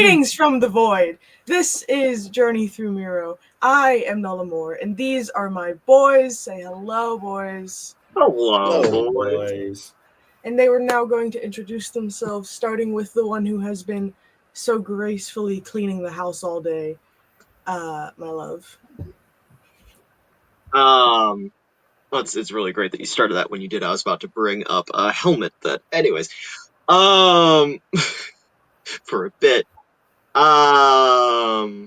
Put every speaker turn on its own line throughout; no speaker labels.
Greetings from the void. This is Journey Through Miro. I am Nullamore, and these are my boys. Say hello, boys.
Hello, boys.
And they were now going to introduce themselves, starting with the one who has been so gracefully cleaning the house all day. My love.
Well, it's really great that you started that when you did. I was about to bring up a helmet anyways, for a bit. Hello,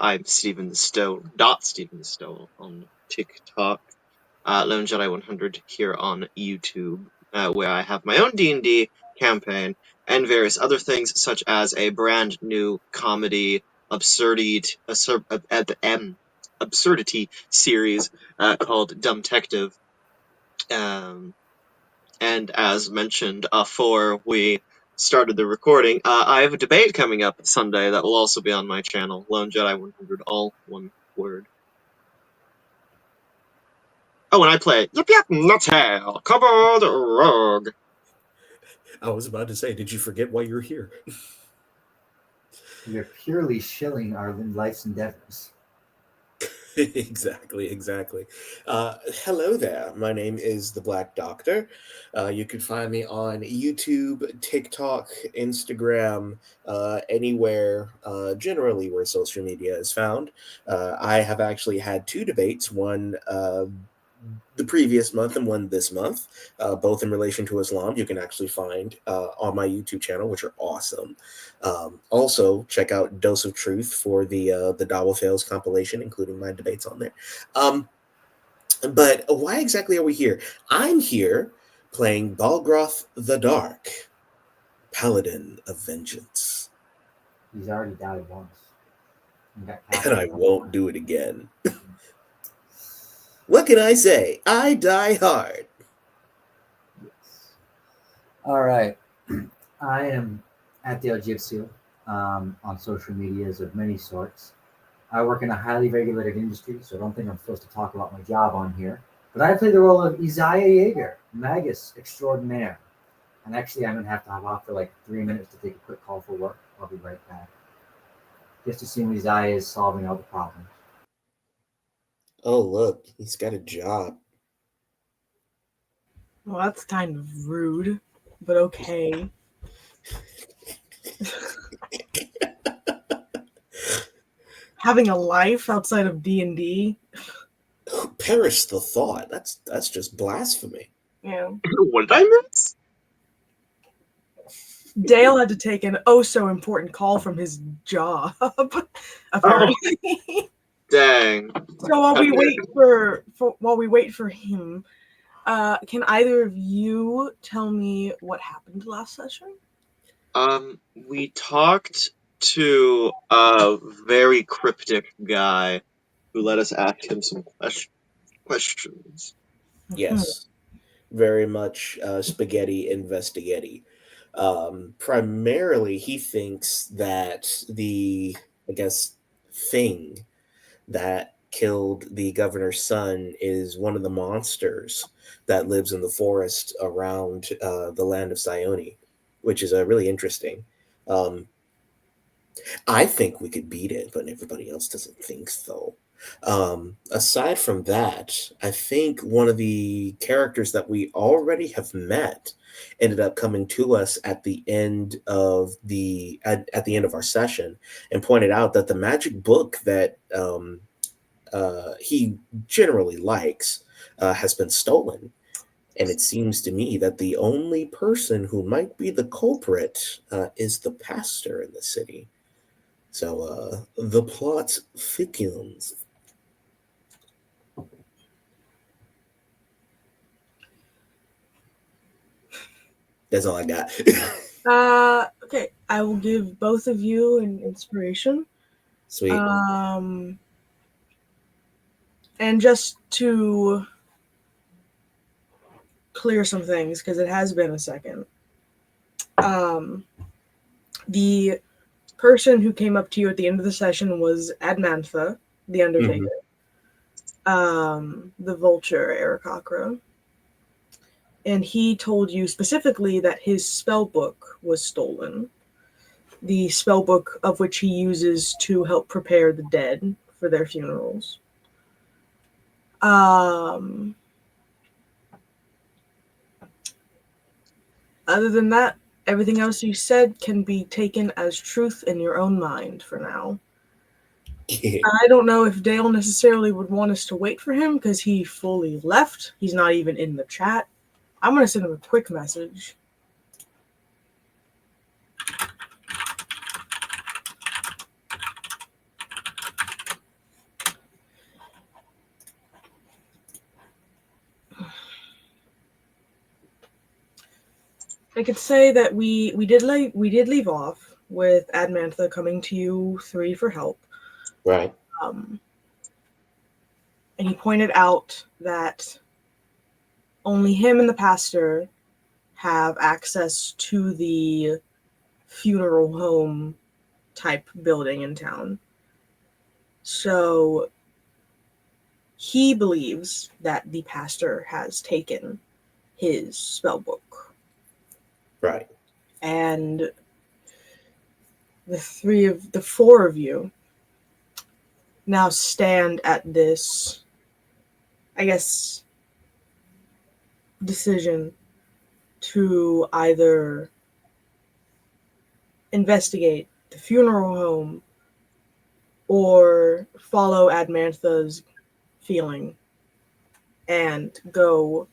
I'm Stephen the Stone, Stephen the Stone on TikTok, Lone Jedi 100 here on YouTube, where I have my own D&D campaign and various other things, such as a brand new comedy absurdity series called Dumbtective. And as mentioned before we started the recording, I have a debate coming up Sunday that will also be on my channel, Lone Jedi 100, all one word. Oh, and I play Yip Yip Nuttail, Cupboard Rogue.
I was about to say, did you forget why you're here?
You're purely shilling our life's endeavors.
Exactly. Hello there. My name is the Black Doctor. You can find me on YouTube, TikTok, Instagram, anywhere, generally where social media is found. I have actually had two debates, one the previous month and one this month, both in relation to Islam. You can actually find on my YouTube channel, which are awesome. Also, check out Dose of Truth for the Dawa Fails compilation, including my debates on there. But why exactly are we here? I'm here playing Balgroth the Dark, Paladin of Vengeance.
He's already died once.
And I won't do it again. What can I say? I die hard.
Yes. All right. I am at the Jitsu on social medias of many sorts. I work in a highly regulated industry, so I don't think I'm supposed to talk about my job on here. But I play the role of Isaiah Yeager, Magus extraordinaire. And actually, I'm going to have to hop off for like 3 minutes to take a quick call for work. I'll be right back. Just to see when Isaiah is solving all the problems.
Oh, look, he's got a job.
Well, that's kind of rude, but okay. Having a life outside of D&D?
Perish the thought. That's just blasphemy.
Yeah.
What did I miss?
Dale had to take an so important call from his job, apparently.
Oh, dang.
So while we wait for him, can either of you tell me what happened last session?
We talked to a very cryptic guy who let us ask him some questions.
Yes, very much spaghetti investigetti. Primarily, he thinks that the, thing that killed the governor's son is one of the monsters that lives in the forest around the land of Sione, which is really interesting. I think we could beat it, but everybody else doesn't think so. Aside from that, I think one of the characters that we already have met ended up coming to us at the end of at the end of our session and pointed out that the magic book that he generally likes has been stolen. And it seems to me that the only person who might be the culprit is the pastor in the city. So the plot thickens. That's all I got.
Okay, I will give both of you an inspiration.
Sweet.
And just to clear some things, because it has been a second. The person who came up to you at the end of the session was Admantha, the Undertaker. The Vulture, Aarakocra. And he told you specifically that his spell book was stolen. the spell book of which he uses to help prepare the dead for their funerals. Other than that, everything else you said can be taken as truth in your own mind for now. I don't know if Dale necessarily would want us to wait for him because he fully left. He's not even in the chat. I'm going to send him a quick message. I could say that we did leave off with Admantha coming to you three for help.
Right.
And he pointed out that only him and the pastor have access to the funeral home type building in town. So he believes that the pastor has taken his spell book.
Right.
And the four of you now stand at this, I guess, decision to either investigate the funeral home or follow Admantha's feeling and go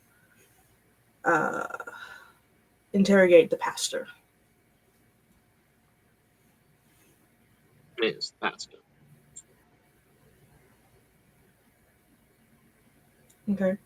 interrogate the pastor.
It is the pastor.
Okay.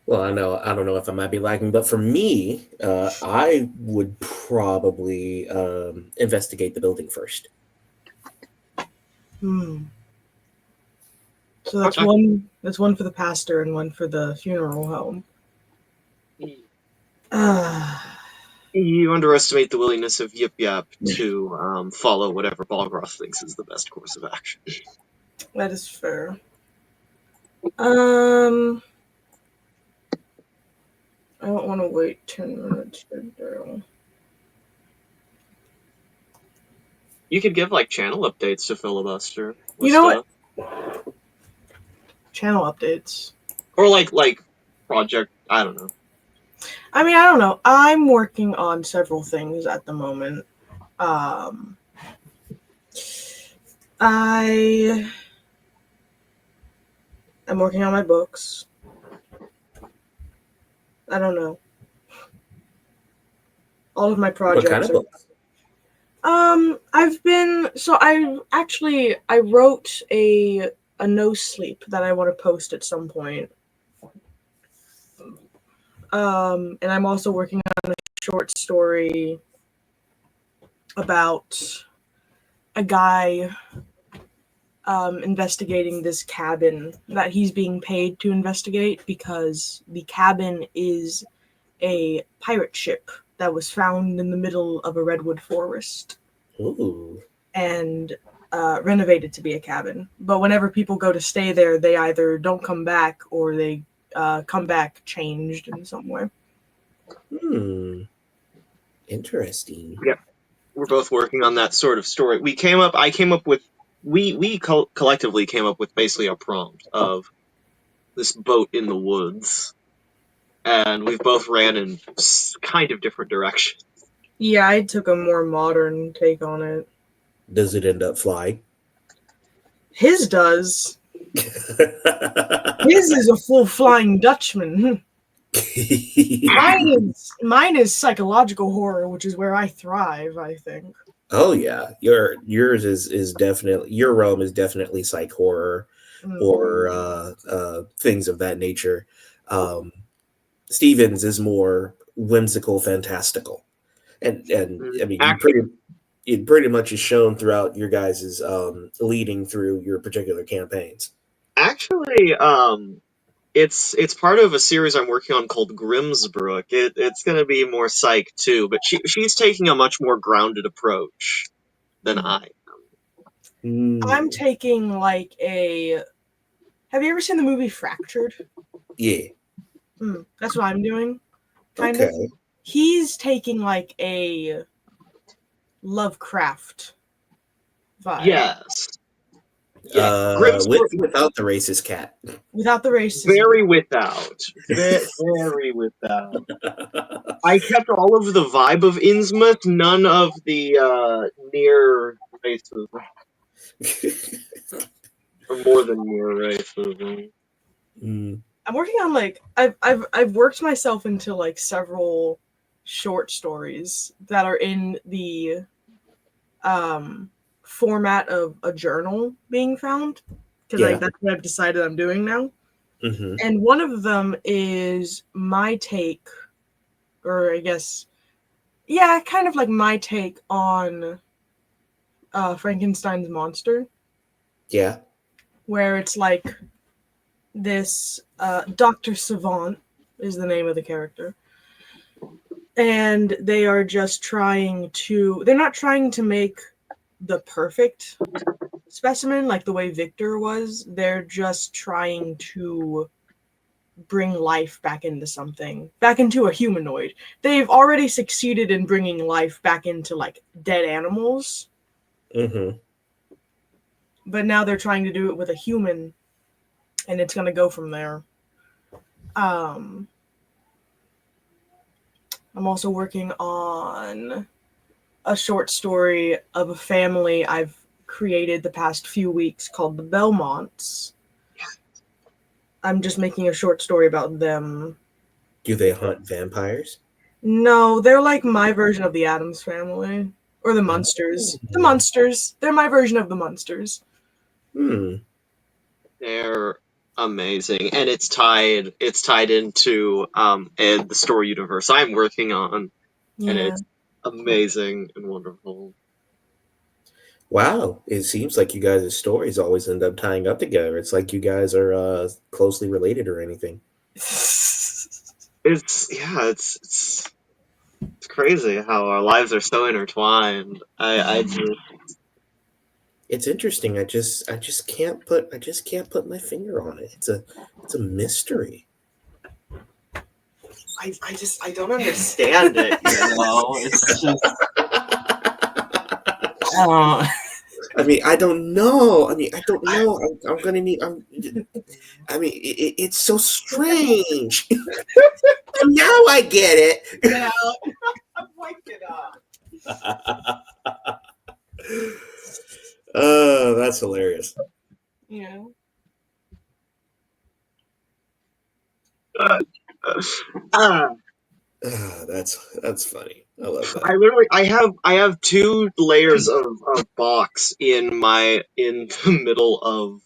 Well, I don't know if I might be lagging, but for me, I would probably investigate the building first.
So that's
Okay.
one. That's one for the pastor and one for the funeral home.
You underestimate the willingness of Yip Yap to follow whatever Balgroth thinks is the best course of action.
That is fair. I don't want to wait 10 minutes for Daryl.
You could give like channel updates to Filibuster.
You know what? Channel updates.
Or like project, I don't know.
I mean, I don't know. I'm working on several things at the moment. I am working on my books. I don't know. All of my projects.
What kind of books?
I wrote a no sleep that I want to post at some point. And I'm also working on a short story about a guy investigating this cabin that he's being paid to investigate because the cabin is a pirate ship that was found in the middle of a redwood forest.
Ooh.
And renovated to be a cabin. But whenever people go to stay there, they either don't come back or they come back changed in some way.
Interesting.
Yeah, we're both working on that sort of story. We collectively came up with basically a prompt of this boat in the woods, and we've both ran in kind of different directions.
Yeah, I took a more modern take on it.
Does it end up flying?
His does. His is a full flying Dutchman. Mine is psychological horror, which is where I thrive, I think.
Oh yeah, yours is definitely, your realm is definitely psych horror or things of that nature. Stevens is more whimsical, fantastical, and I mean it pretty much is shown throughout your guys' leading through your particular campaigns.
Actually, it's part of a series I'm working on called Grimsbrook. It's going to be more psych too, but she's taking a much more grounded approach than I am.
I'm taking like a. Have you ever seen the movie Fractured?
Yeah.
That's what I'm doing. Kind
Okay.
of. He's taking like a Lovecraft vibe.
Yes. Yeah. Grimm's
without the racist cat.
Without the racism.
very without. Very without. I kept all of the vibe of Innsmouth, none of the near racism. Or more than near racism.
I'm working on like I've worked myself into like several short stories that are in the format of a journal being found, because like that's what I've decided I'm doing now. And one of them is my take, or I guess, yeah, kind of like my take on Frankenstein's monster.
Yeah.
Where it's like this Dr. Savant is the name of the character. And they are just trying to, they're not trying to make the perfect specimen like the way Victor was. They're just trying to bring life back into something, back into a humanoid. They've already succeeded in bringing life back into like dead animals. But now they're trying to do it with a human, and it's going to go from there. I'm also working on a short story of a family I've created the past few weeks called the Belmonts. I'm just making a short story about them.
Do they hunt vampires?
No, they're like my version of the Addams Family. Or the Munsters. The Munsters. They're my version of the Munsters.
They're amazing. And it's tied into and the story universe I'm working on.
Yeah.
And it's amazing and wonderful.
Wow, it seems like you guys' stories always end up tying up together. It's like you guys are closely related or anything.
It's crazy how our lives are so intertwined.
It's interesting. I just can't put my finger on it. It's a mystery.
I don't understand it. You know, it's just.
I mean, I don't know. I'm gonna need. It's so strange. Now I get it.
Yeah, I've wiped it up.
Oh, that's hilarious.
Yeah.
That's funny. I love that.
I have two layers of box in the middle of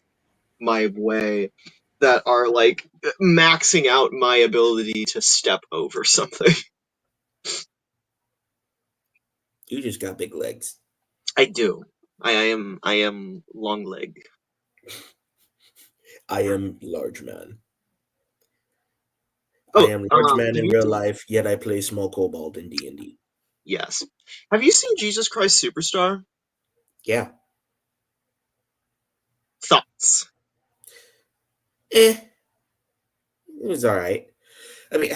my way that are like maxing out my ability to step over something.
You just got big legs.
I do. I am long leg.
I am large man.
Oh,
I am large man in real life, yet I play small kobold in D&D.
Yes. Have you seen Jesus Christ Superstar?
Yeah.
Thoughts?
It was all right. I mean,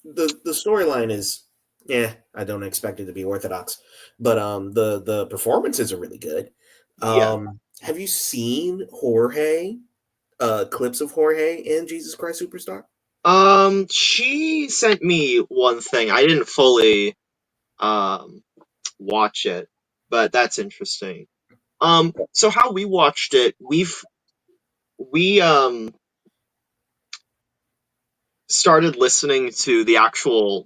the storyline is, I don't expect it to be orthodox, but the performances are really good.
Yeah.
Have you seen Jorge? Clips of Jorge in Jesus Christ Superstar?
She sent me one thing. I didn't fully watch it, but that's interesting. So how we watched it, we started listening to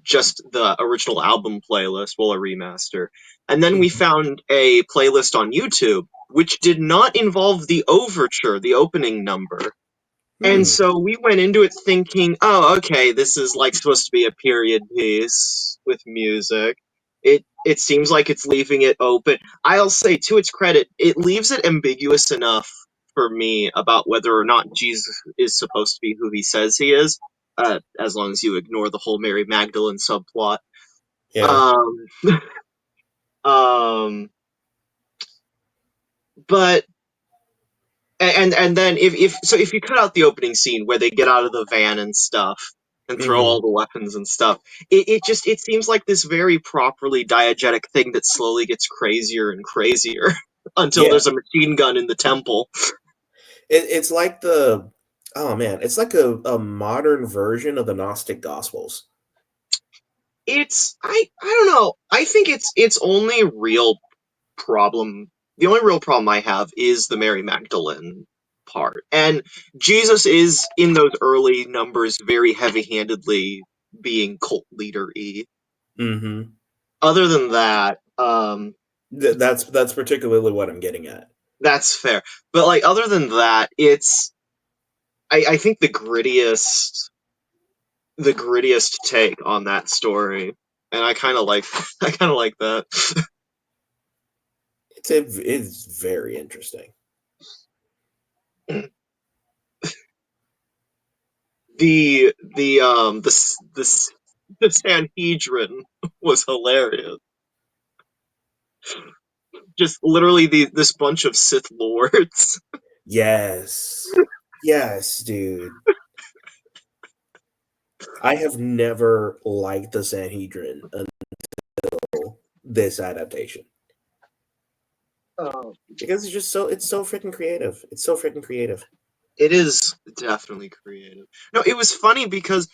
just the original album playlist, well, a remaster, and then we found a playlist on YouTube which did not involve the overture, the opening number. And so we went into it thinking, oh, okay, this is like supposed to be a period piece with music. It seems like it's leaving it open. I'll say, to its credit, it leaves it ambiguous enough for me about whether or not Jesus is supposed to be who he says he is, as long as you ignore the whole Mary Magdalene subplot.
Yeah.
Um, but and then if you cut out the opening scene where they get out of the van and stuff and throw
Hmm.
all the weapons and stuff, it seems like this very properly diegetic thing that slowly gets crazier and crazier until
Yeah,
there's a machine gun in the temple.
it's like oh man, it's like a modern version of the Gnostic Gospels.
I don't know. I think its only real problem, the only real problem I have is the Mary Magdalene part. And Jesus is in those early numbers very heavy-handedly being cult leader-y.
Hmm.
Other than that,
That's particularly what I'm getting at.
that's fair. But like other than that, it's I think the grittiest take on that story. And I kinda like I kinda like that.
It's very interesting.
The Sanhedrin was hilarious. Just literally this bunch of Sith lords.
Yes. Yes, dude. I have never liked the Sanhedrin until this adaptation.
Oh,
Because it's so freaking creative. It's so freaking creative.
it is definitely creative. No, it was funny because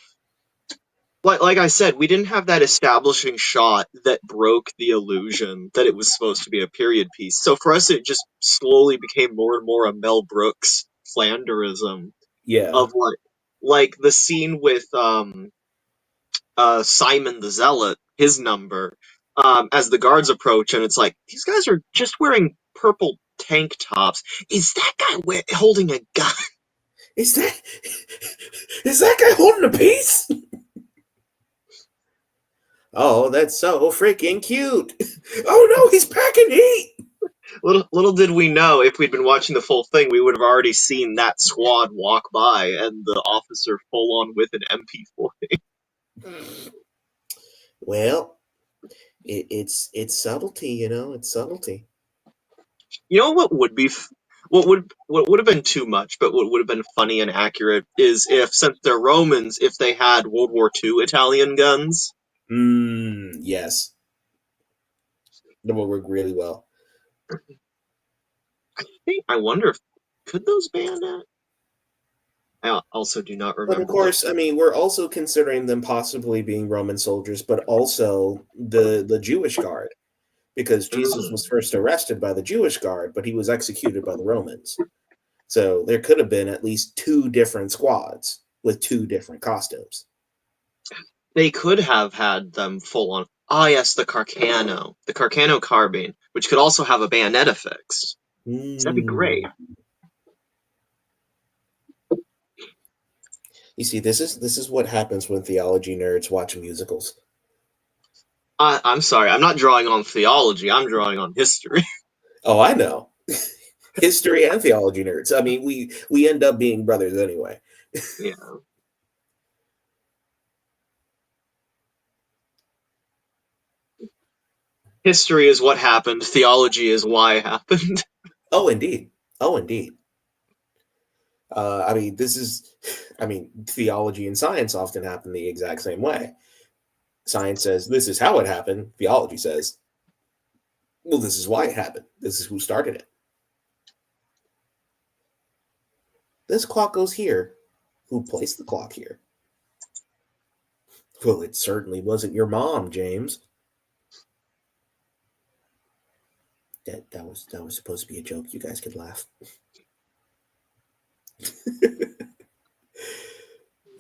like I said, we didn't have that establishing shot that broke the illusion that it was supposed to be a period piece. So for us it just slowly became more and more a Mel Brooks Flanderism
Yeah.
of like the scene with Simon the Zealot, his number, as the guards approach, and it's like, these guys are just wearing purple tank tops. Is that guy holding a gun?
Is that is that guy holding a piece? Oh, that's so freaking cute. Oh no, he's packing heat.
Little did we know, if we'd been watching the full thing, we would have already seen that squad walk by and the officer full on with an MP4.
Well, it's subtlety, you know, it's subtlety.
You know what would be what would have been too much, but what would have been funny and accurate is if, since they're Romans, if they had World War II Italian guns.
Yes. That will work really well.
I wonder if could those ban it? I also do not
But of
remember what.
course, I mean, we're also considering them possibly being Roman soldiers, but also the Jewish guard, because Jesus
Mm.
was first arrested by the Jewish guard, but he was executed by the Romans. So there could have been at least two different squads with two different costumes.
They could have had them full on. Ah, yes, the Carcano carbine, which could also have a bayonet affixed. So that'd be great.
Mm. You see, this is what happens when theology nerds watch musicals.
I'm sorry, I'm not drawing on theology. I'm drawing on history.
Oh, I know. History and theology nerds. I mean, we end up being brothers anyway.
Yeah, history is what happened. Theology is why it happened.
Oh, indeed. Oh, indeed. I mean, theology and science often happen the exact same way. Science says this is how it happened. Theology says, well, this is why it happened. This is who started it. This clock goes here. Who placed the clock here? Well, it certainly wasn't your mom, James. That was supposed to be a joke. You guys could laugh.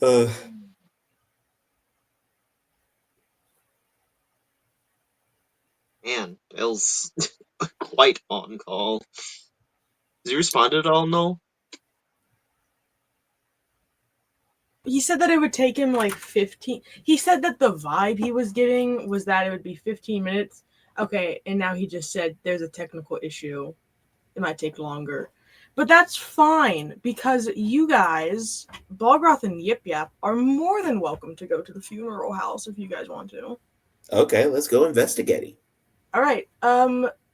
uh,
Man, Bill's quite on call. Has he responded at all, Noel?
He said that it would take him like 15. He said that the vibe he was getting was that it would be 15 minutes. Okay, and now he just said there's a technical issue. It might take longer. But that's fine because you guys, Balgroth and Yip Yap, are more than welcome to go to the funeral house if you guys want to.
okay, let's go investigating.
All right.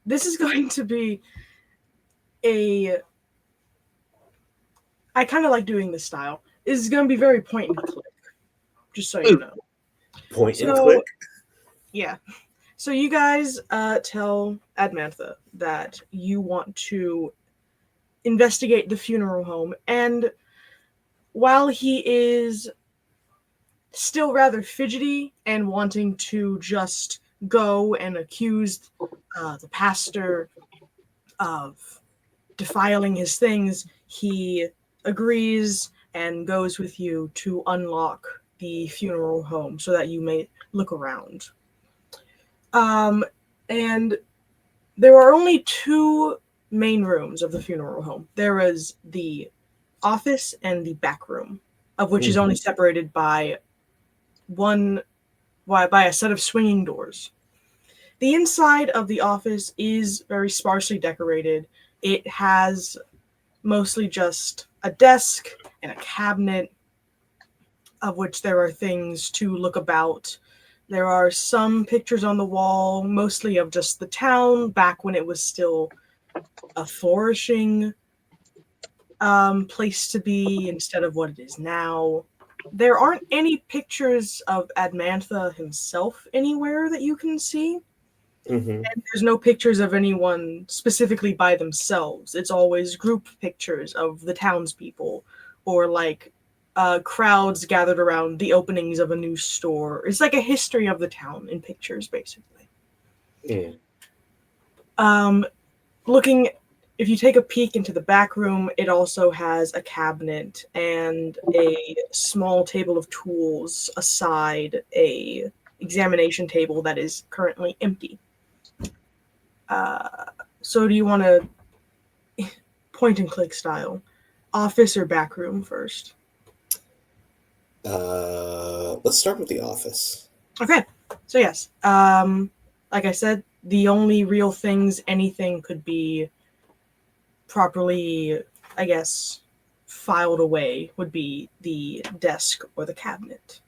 This is going to be a. I kind of like doing this style. It's going to be very point and click, just so you know.
Point and
So,
click?
yeah. So you guys tell Admantha that you want to investigate the funeral home, and while he is still rather fidgety and wanting to just go and accuse the pastor of defiling his things, he agrees and goes with you to unlock the funeral home so that you may look around. And there are only two main rooms of the funeral home. There is the office and the back room, of which is only separated by by a set of swinging doors. The inside of the office is very sparsely decorated. It has mostly just a desk and a cabinet, of which there are things to look about. There are some pictures on the wall, mostly of just the town back when it was still a flourishing place to be instead of what it is now. There aren't any pictures of Admantha himself anywhere that you can see.
Mm-hmm.
And there's no pictures of anyone specifically by themselves. It's always group pictures of the townspeople or like crowds gathered around the openings of a new store. It's like a history of the town in pictures, basically.
Mm.
Looking, if you take a peek into the back room, it also has a cabinet and a small table of tools aside a examination table that is currently empty. So do you want to point and click style, office or back room first?
Let's start with the office.
Okay, so yes, like I said, the only real things anything could be properly, I guess, filed away would be the desk or the cabinet.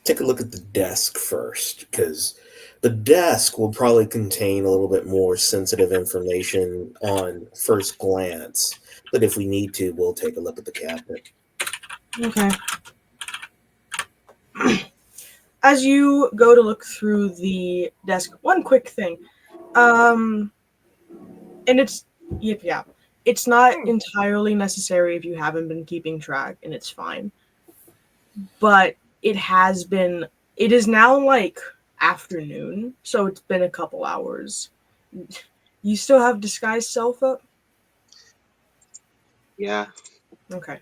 Take a look at the desk first, because the desk will probably contain a little bit more sensitive information on first glance. But if we need to, we'll take a look at the cabinet.
Okay. As you go to look through the desk, one quick thing. And it's not entirely necessary if you haven't been keeping track, and it's fine. But it is now like afternoon, so it's been a couple hours. You still have disguise self up?
Yeah.
Okay.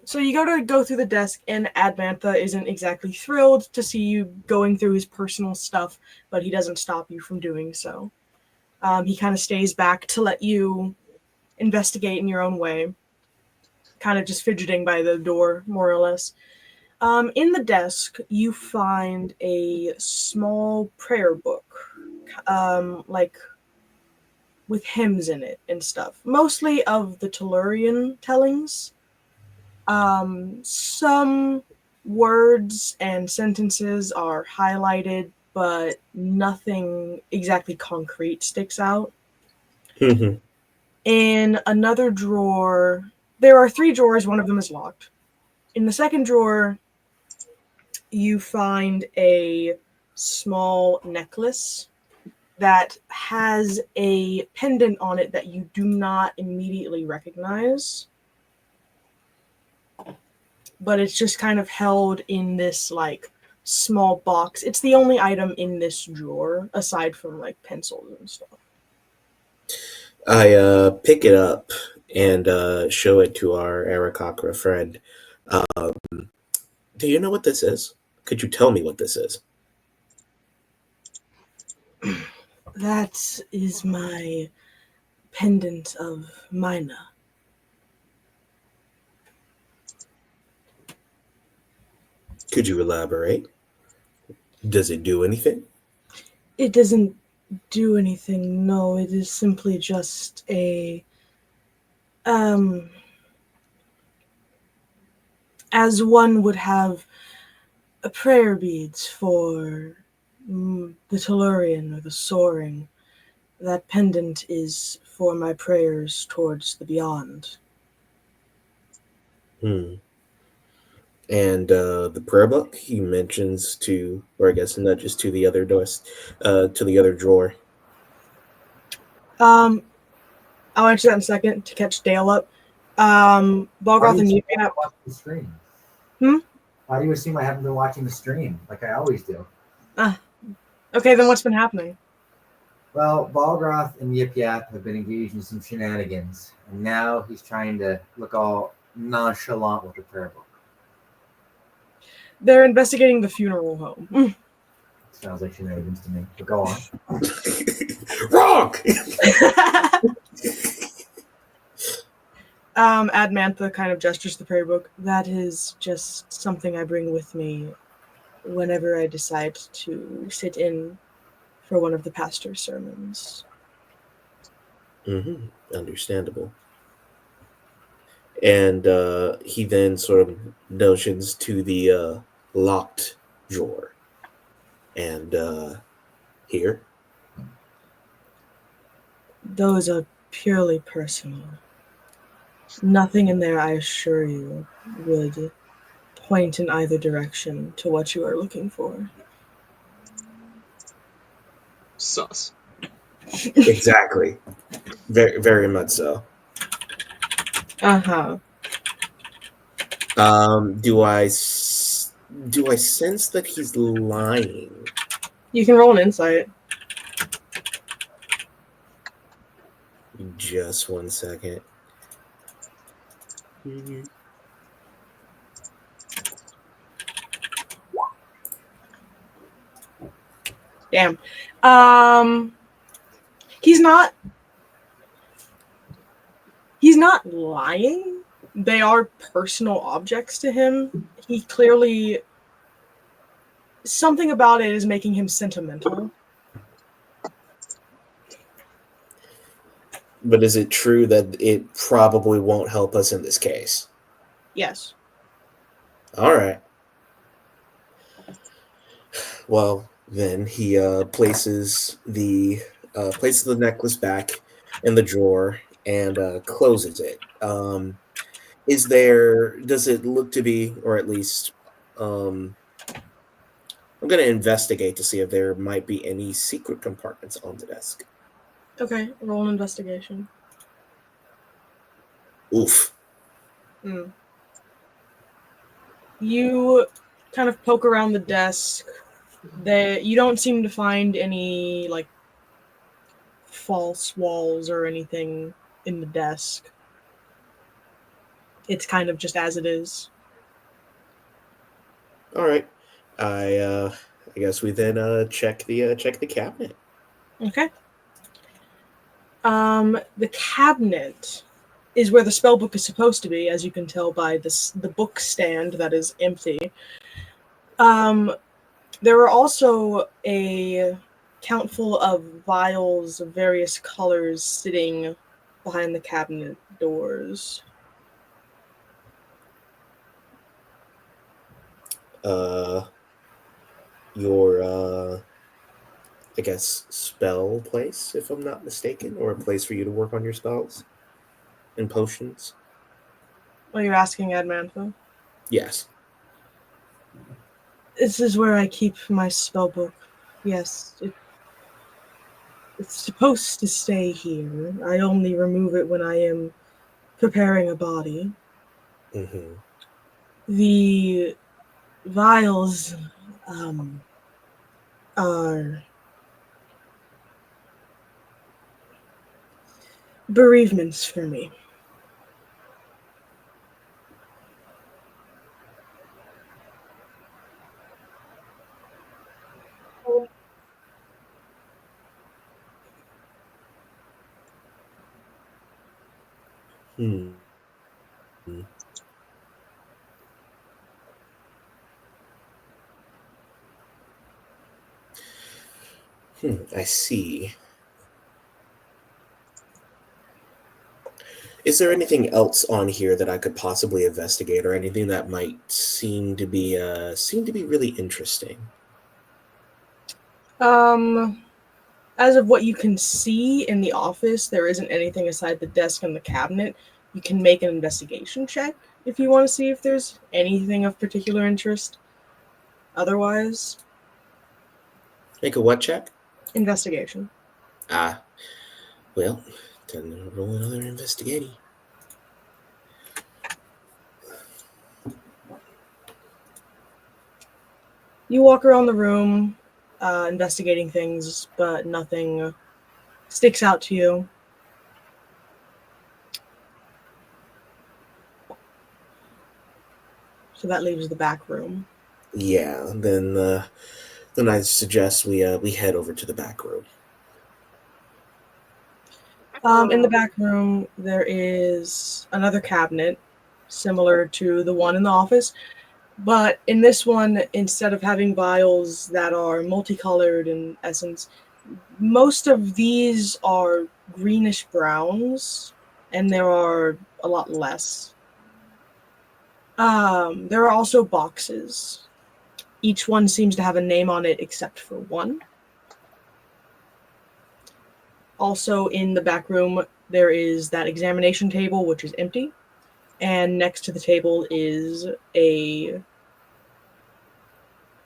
So you go through the desk, and Admantha isn't exactly thrilled to see you going through his personal stuff, but he doesn't stop you from doing so. He kind of stays back to let you investigate in your own way, kind of just fidgeting by the door, more or less. In the desk, you find a small prayer book, like with hymns in it and stuff, mostly of the Tellurian tellings. Some words and sentences are highlighted, but nothing exactly concrete sticks out.
Mm-hmm.
In another drawer, there are three drawers, one of them is locked. In the second drawer, you find a small necklace that has a pendant on it that you do not immediately recognize. But it's just kind of held in this like small box. It's the only item in this drawer aside from like pencils and stuff.
I pick it up and show it to our Aarakocra friend. Do you know what this is? Could you tell me what this is?
That is my pendant of Mina.
Could you elaborate? Does it do anything?
It doesn't do anything, no. It is simply just a as one would have prayer beads for the Tellurian or the Soaring. That pendant is for my prayers towards the beyond.
Hmm. And the prayer book he mentions to, or I guess nudges to the other desk, to the other drawer.
I'll answer that in a second to catch Dale up.
Why do
Balgroth
you
and
assume I
Yupia.
haven't watched the stream?
Hmm?
Why do you assume I haven't been watching the stream like I always do?
Okay, then what's been happening?
Well, Balgroth and Yip Yap have been engaged in some shenanigans, and now he's trying to look all nonchalant with the prayer book.
They're investigating the funeral home.
Sounds like shenanigans to me, but go on.
Wrong.
Admantha kind of gestures the prayer book. That is just something I bring with me whenever I decide to sit in for one of the pastor's sermons.
Understandable. And he then sort of notions to the locked drawer. And here.
Those are purely personal. Nothing in there, I assure you, would point in either direction to what you are looking for.
Sus.
Exactly. Very, very much so.
Uh-huh.
Do I sense that he's lying?
You can roll an insight.
Just 1 second.
Damn. He's not lying. They are personal objects to him. He clearly, something about it is making him sentimental.
But is it true that it probably won't help us in this case?
Yes.
All right. Well, then he places the necklace back in the drawer and closes it. Does it look to be, or at least, um, I'm going to investigate to see if there might be any secret compartments on the desk.
Okay, roll an investigation.
Oof.
You kind of poke around the desk. You don't seem to find any, like, false walls or anything in the desk. It's kind of just as it is.
All right. I guess we then check the cabinet.
Okay. The cabinet is where the spell book is supposed to be, as you can tell by the book stand that is empty. There are also a countful of vials of various colors sitting behind the cabinet doors.
Your I guess spell place, if I'm not mistaken, or a place for you to work on your spells and potions.
Well, you're asking Admantha?
Yes.
This is where I keep my spell book. Yes, it's supposed to stay here. I only remove it when I am preparing a body.
Mm-hmm.
The vials are bereavements for me.
Hmm. I see. Is there anything else on here that I could possibly investigate, or anything that might seem to be really interesting?
As of what you can see in the office, there isn't anything aside the desk and the cabinet. You can make an investigation check if you want to see if there's anything of particular interest. Otherwise,
Make a what check?
investigation.
Ah, well, then roll another investigating.
You walk around the room, investigating things, but nothing sticks out to you. So that leaves the back room.
Yeah, then I suggest we head over to the back room.
In the back room, there is another cabinet similar to the one in the office, but in this one, instead of having vials that are multicolored in essence, most of these are greenish browns, and there are a lot less. There are also boxes. Each one seems to have a name on it except for one. Also in the back room, there is that examination table, which is empty. And next to the table is a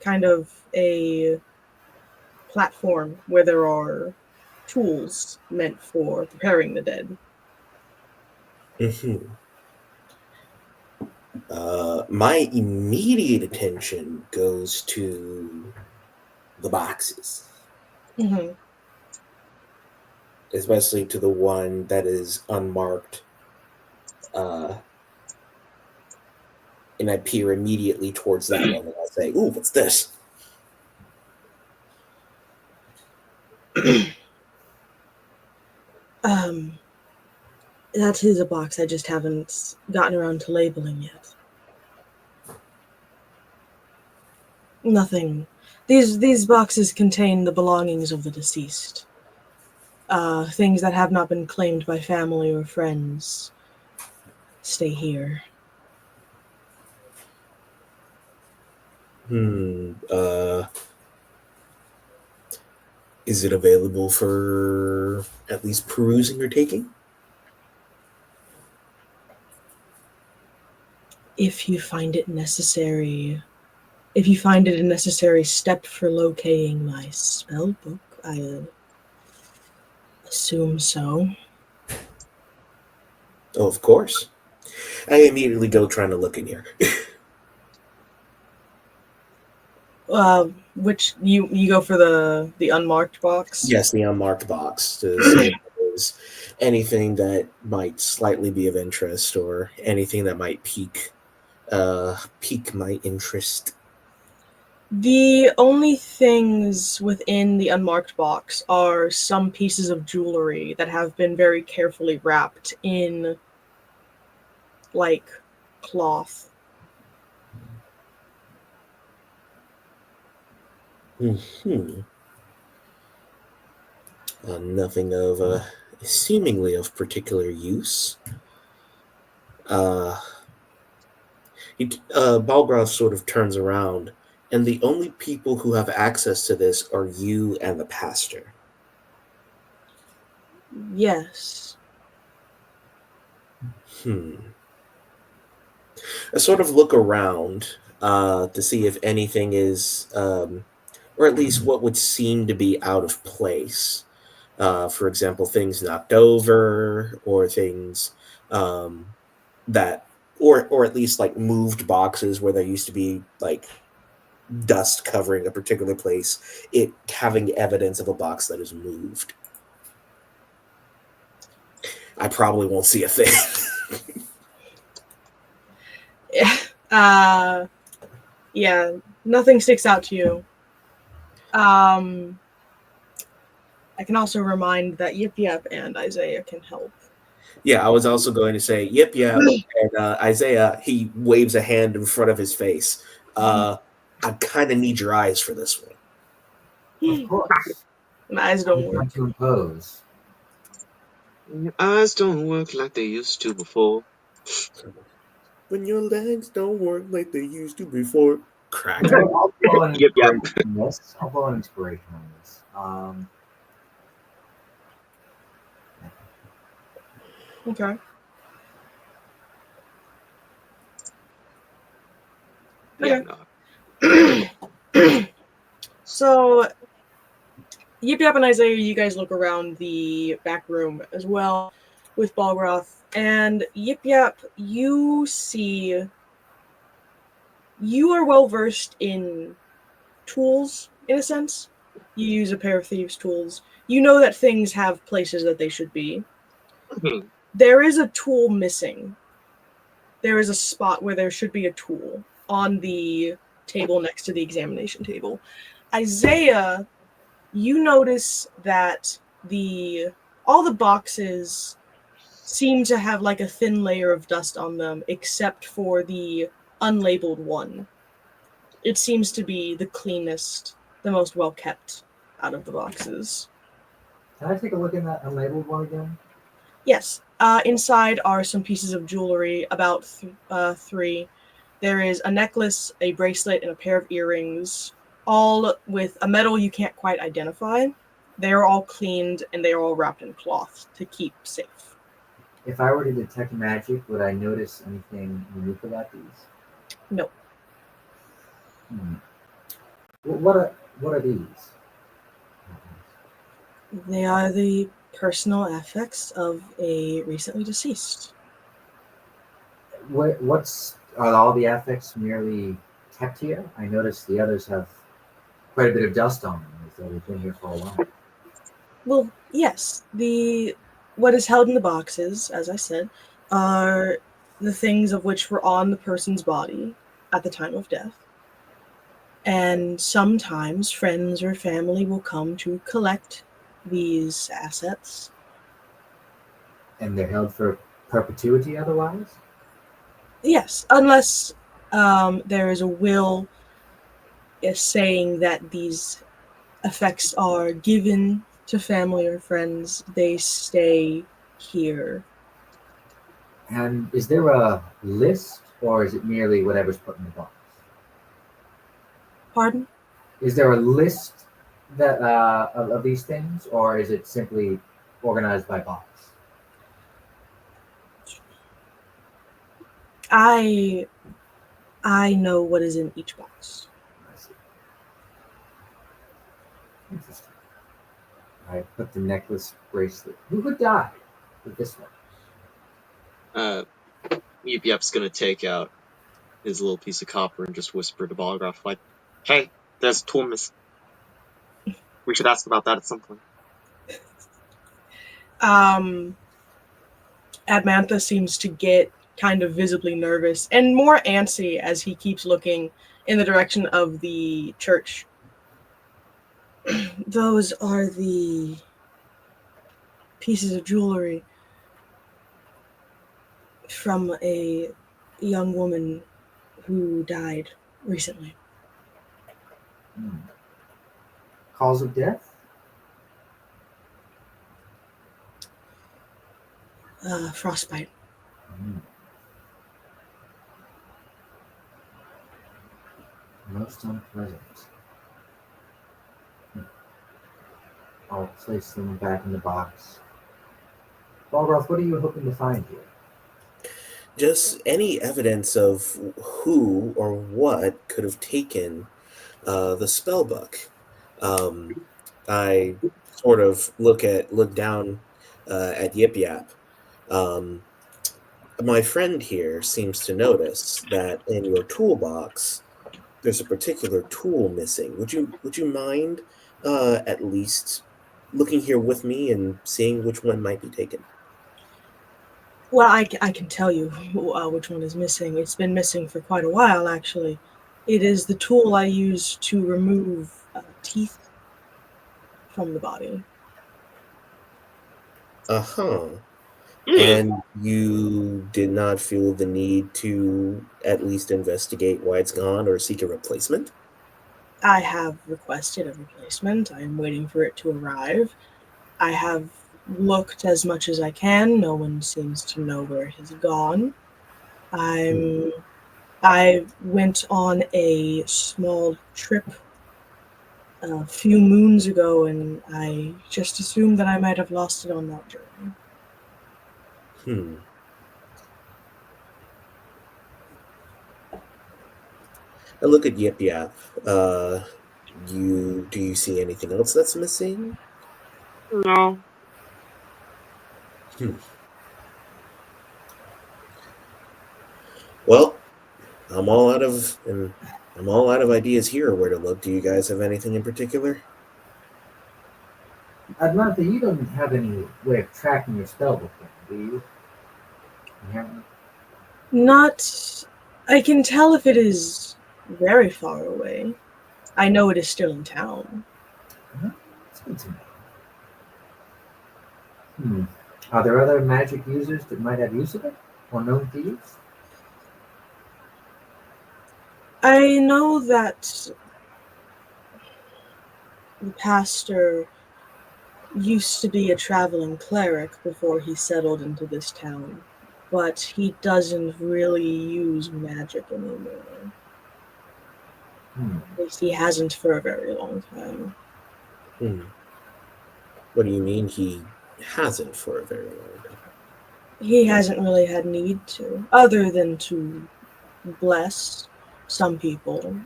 kind of a platform where there are tools meant for preparing the dead.
Mm-hmm. My immediate attention goes to the boxes,
Mm-hmm.
especially to the one that is unmarked. Uh, and I peer immediately towards that one, and I say, "Ooh, what's this?"
um, that is a box I just haven't gotten around to labeling yet. Nothing. These boxes contain the belongings of the deceased. Things that have not been claimed by family or friends stay here.
Hmm. Is it available for at least perusing or taking?
If you find it necessary, if you find it a necessary step for locating my spell book, I assume so.
Oh, of course. I immediately go trying to look in here.
Which you go for the unmarked box?
Yes, the unmarked box to see if there's anything that might slightly be of interest or anything that might pique my interest.
The only things within the unmarked box are some pieces of jewelry that have been very carefully wrapped in, like, cloth.
Hmm. Nothing of seemingly of particular use. Uh, Balgroth sort of turns around, and the only people who have access to this are you and the pastor.
Yes.
Hmm. I sort of look around to see if anything is, or at least what would seem to be out of place. For example, things knocked over, or things um, that, or at least like moved boxes where there used to be like dust covering a particular place, it having evidence of a box that is moved. I probably won't see a thing.
uh, yeah, nothing sticks out to you. I can also remind that Yip Yap and Isaiah can help.
Yeah, I was also going to say, yip, yep. And Isaiah, he waves a hand in front of his face. I kind of need your eyes for this one.
Of course.
My eyes
I'm
don't
trying
work.
to impose.
Your eyes don't work like they used to before.
When your legs don't work like they used to before. Crack.
I'll pull an
Yep, yep.
inspiration on this. I'll pull an inspiration on this.
Okay.
Yeah,
Okay.
no.
So, Yip Yap and Isaiah, you guys look around the back room as well with Balgroth. And Yip Yap, you see. You are well versed in tools, in a sense. You use a pair of thieves' tools. You know that things have places that they should be.
Mhm.
There is a tool missing. There is a spot where there should be a tool on the table next to the examination table. Isaiah, you notice that all the boxes seem to have like a thin layer of dust on them, except for the unlabeled one. It seems to be the cleanest, the most well kept out of the boxes.
Can I take a look in that unlabeled one again?
Yes. Inside are some pieces of jewelry, about three. There is a necklace, a bracelet, and a pair of earrings, all with a metal you can't quite identify. They are all cleaned and they are all wrapped in cloth to keep safe.
If I were to detect magic, would I notice anything unique about these?
No.
Hmm. What are these?
They are the personal effects of a recently deceased.
What's are all the affects merely kept here? I noticed the others have quite a bit of dust on them, as though they've been here for a while.
Well, yes. What is held in the boxes, as I said, are the things of which were on the person's body at the time of death. And sometimes friends or family will come to collect these assets.
And they're held for perpetuity otherwise?
Yes, unless there is a will saying that these effects are given to family or friends, they stay here.
And is there a list, or is it merely whatever's put in the box?
Pardon?
Is there a list that of these things, or is it simply organized by box?
I I know what is in each box.
I see. Interesting. I put the necklace bracelet. Who would die with this one?
Yip Yap's gonna take out his little piece of copper and just whisper to Balgroth, like, hey, there's a tool missing. We should ask about that at some point.
Admantha seems to get kind of visibly nervous and more antsy as he keeps looking in the direction of the church. Those are the pieces of jewelry from a young woman who died recently.
Hmm. Cause of death?
Frostbite.
Hmm. Most unpleasant. Hmm. I'll place them back in the box. Balroth, what are you hoping to find here?
Just any evidence of who or what could have taken the spell book. Um, I sort of look down at Yip Yap. Um, my friend here seems to notice that in your toolbox there's a particular tool missing. Would you mind at least looking here with me and seeing which one might be taken?
Well, I can tell you which one is missing. It's been missing for quite a while, actually. It is the tool I use to remove teeth from the body.
Uh-huh.
Hmm.
And you did not feel the need to at least investigate why it's gone or seek a replacement?
I have requested a replacement. I am waiting for it to arrive. I have looked as much as I can. No one seems to know where he's gone. I went on a small trip a few moons ago, and I just assumed that I might have lost it on that journey.
Hmm. I look at Yip Yap. Do you see anything else that's missing?
No.
Hmm. Well, I'm all out of ideas here where to look. Do you guys have anything in particular?
Atlanta, you don't have any way of tracking your spell book, then, do you? Inherently?
Not. I can tell if it is very far away. I know it is still in town.
It's good to know. Are there other magic users that might have use of it? Or known to use?
I know that the pastor used to be a traveling cleric before he settled into this town, but he doesn't really use magic anymore.
Hmm.
At least he hasn't for a very long time.
Hmm. What do you mean he hasn't for a very long time?
He hasn't really had need to, other than to bless some people.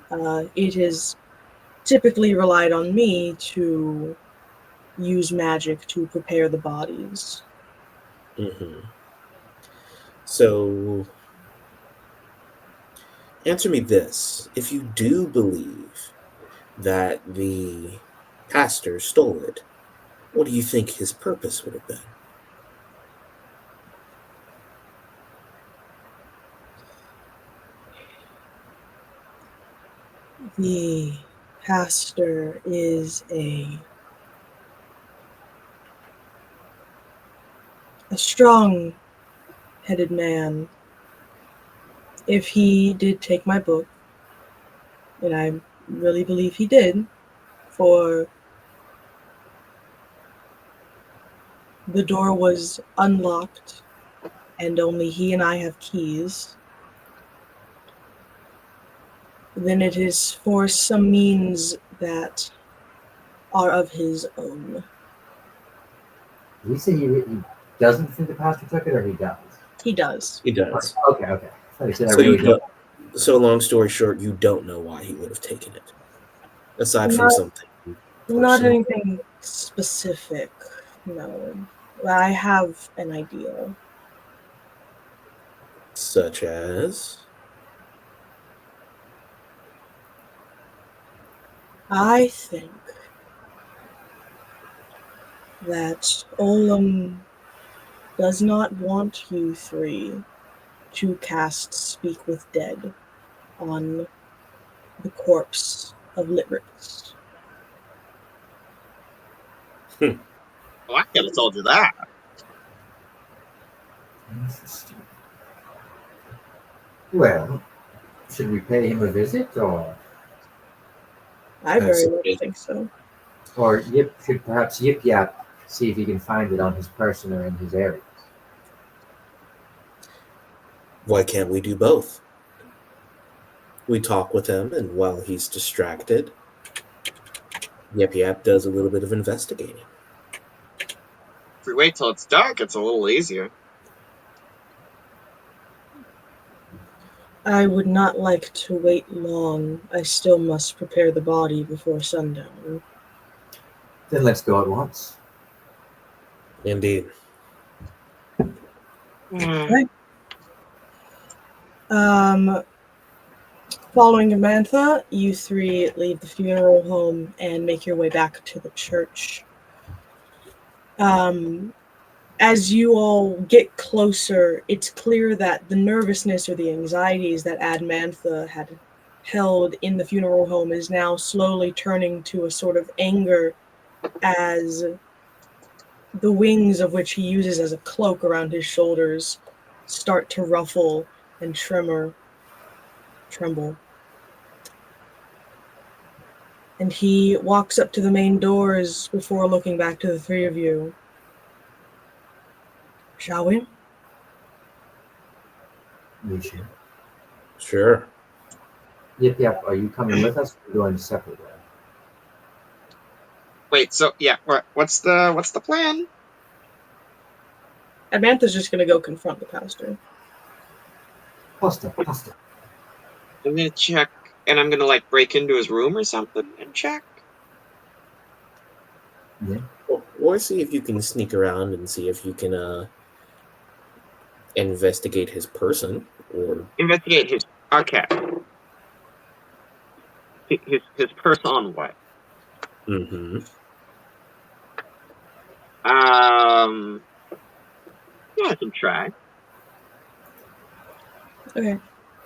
It has typically relied on me to use magic to prepare the bodies.
Hmm. So, answer me this. If you do believe that the pastor stole it, what do you think his purpose would have been?
The pastor is a strong-headed man. If he did take my book, and I really believe he did, for the door was unlocked and only he and I have keys, then it is for some means that are of his own.
Did he say he doesn't think the pastor took it, or he does?
He does.
He does.
Okay. I thought he said I
So
really
you
don't.
don't. So long story short, you don't know why he would have taken it, aside from
Not
something
not
personal,
anything specific, no. I have an idea.
such as.
I think that Olam does not want you three to cast Speak with Dead on the corpse of Litritz.
Hmm.
Oh, I could have told you that.
Interesting. Well, should we pay him a visit,
I
I
very much
suppose.
think so.
or should perhaps Yip Yap see if he can find it on his person or in his area?
Why can't we do both? We talk with him, and while he's distracted, Yep Yap does a little bit of investigating.
If we wait till it's dark, it's a little easier.
I would not like to wait long. I still must prepare the body before sundown.
Then let's go at once.
Indeed.
Hmm.
Okay. Um, Following Amantha, you three leave the funeral home and make your way back to the church. Um, as you all get closer, it's clear that the nervousness or the anxieties that Admantha had held in the funeral home is now slowly turning to a sort of anger as the wings of which he uses as a cloak around his shoulders start to ruffle and tremble. And he walks up to the main doors before looking back to the three of you. Shall we?
We should.
Sure.
Yep. Are you coming with us or going separately?
Wait, so yeah, what's the plan?
Amantha's just gonna go confront the pastor.
Pasta.
I'm gonna check, and I'm gonna like break into his room or something and check.
Yeah.
Or see if you can sneak around and see if you can investigate his person, or
Investigate his. Okay. His purse on what?
mm-hmm.
Yeah, I can try.
Okay.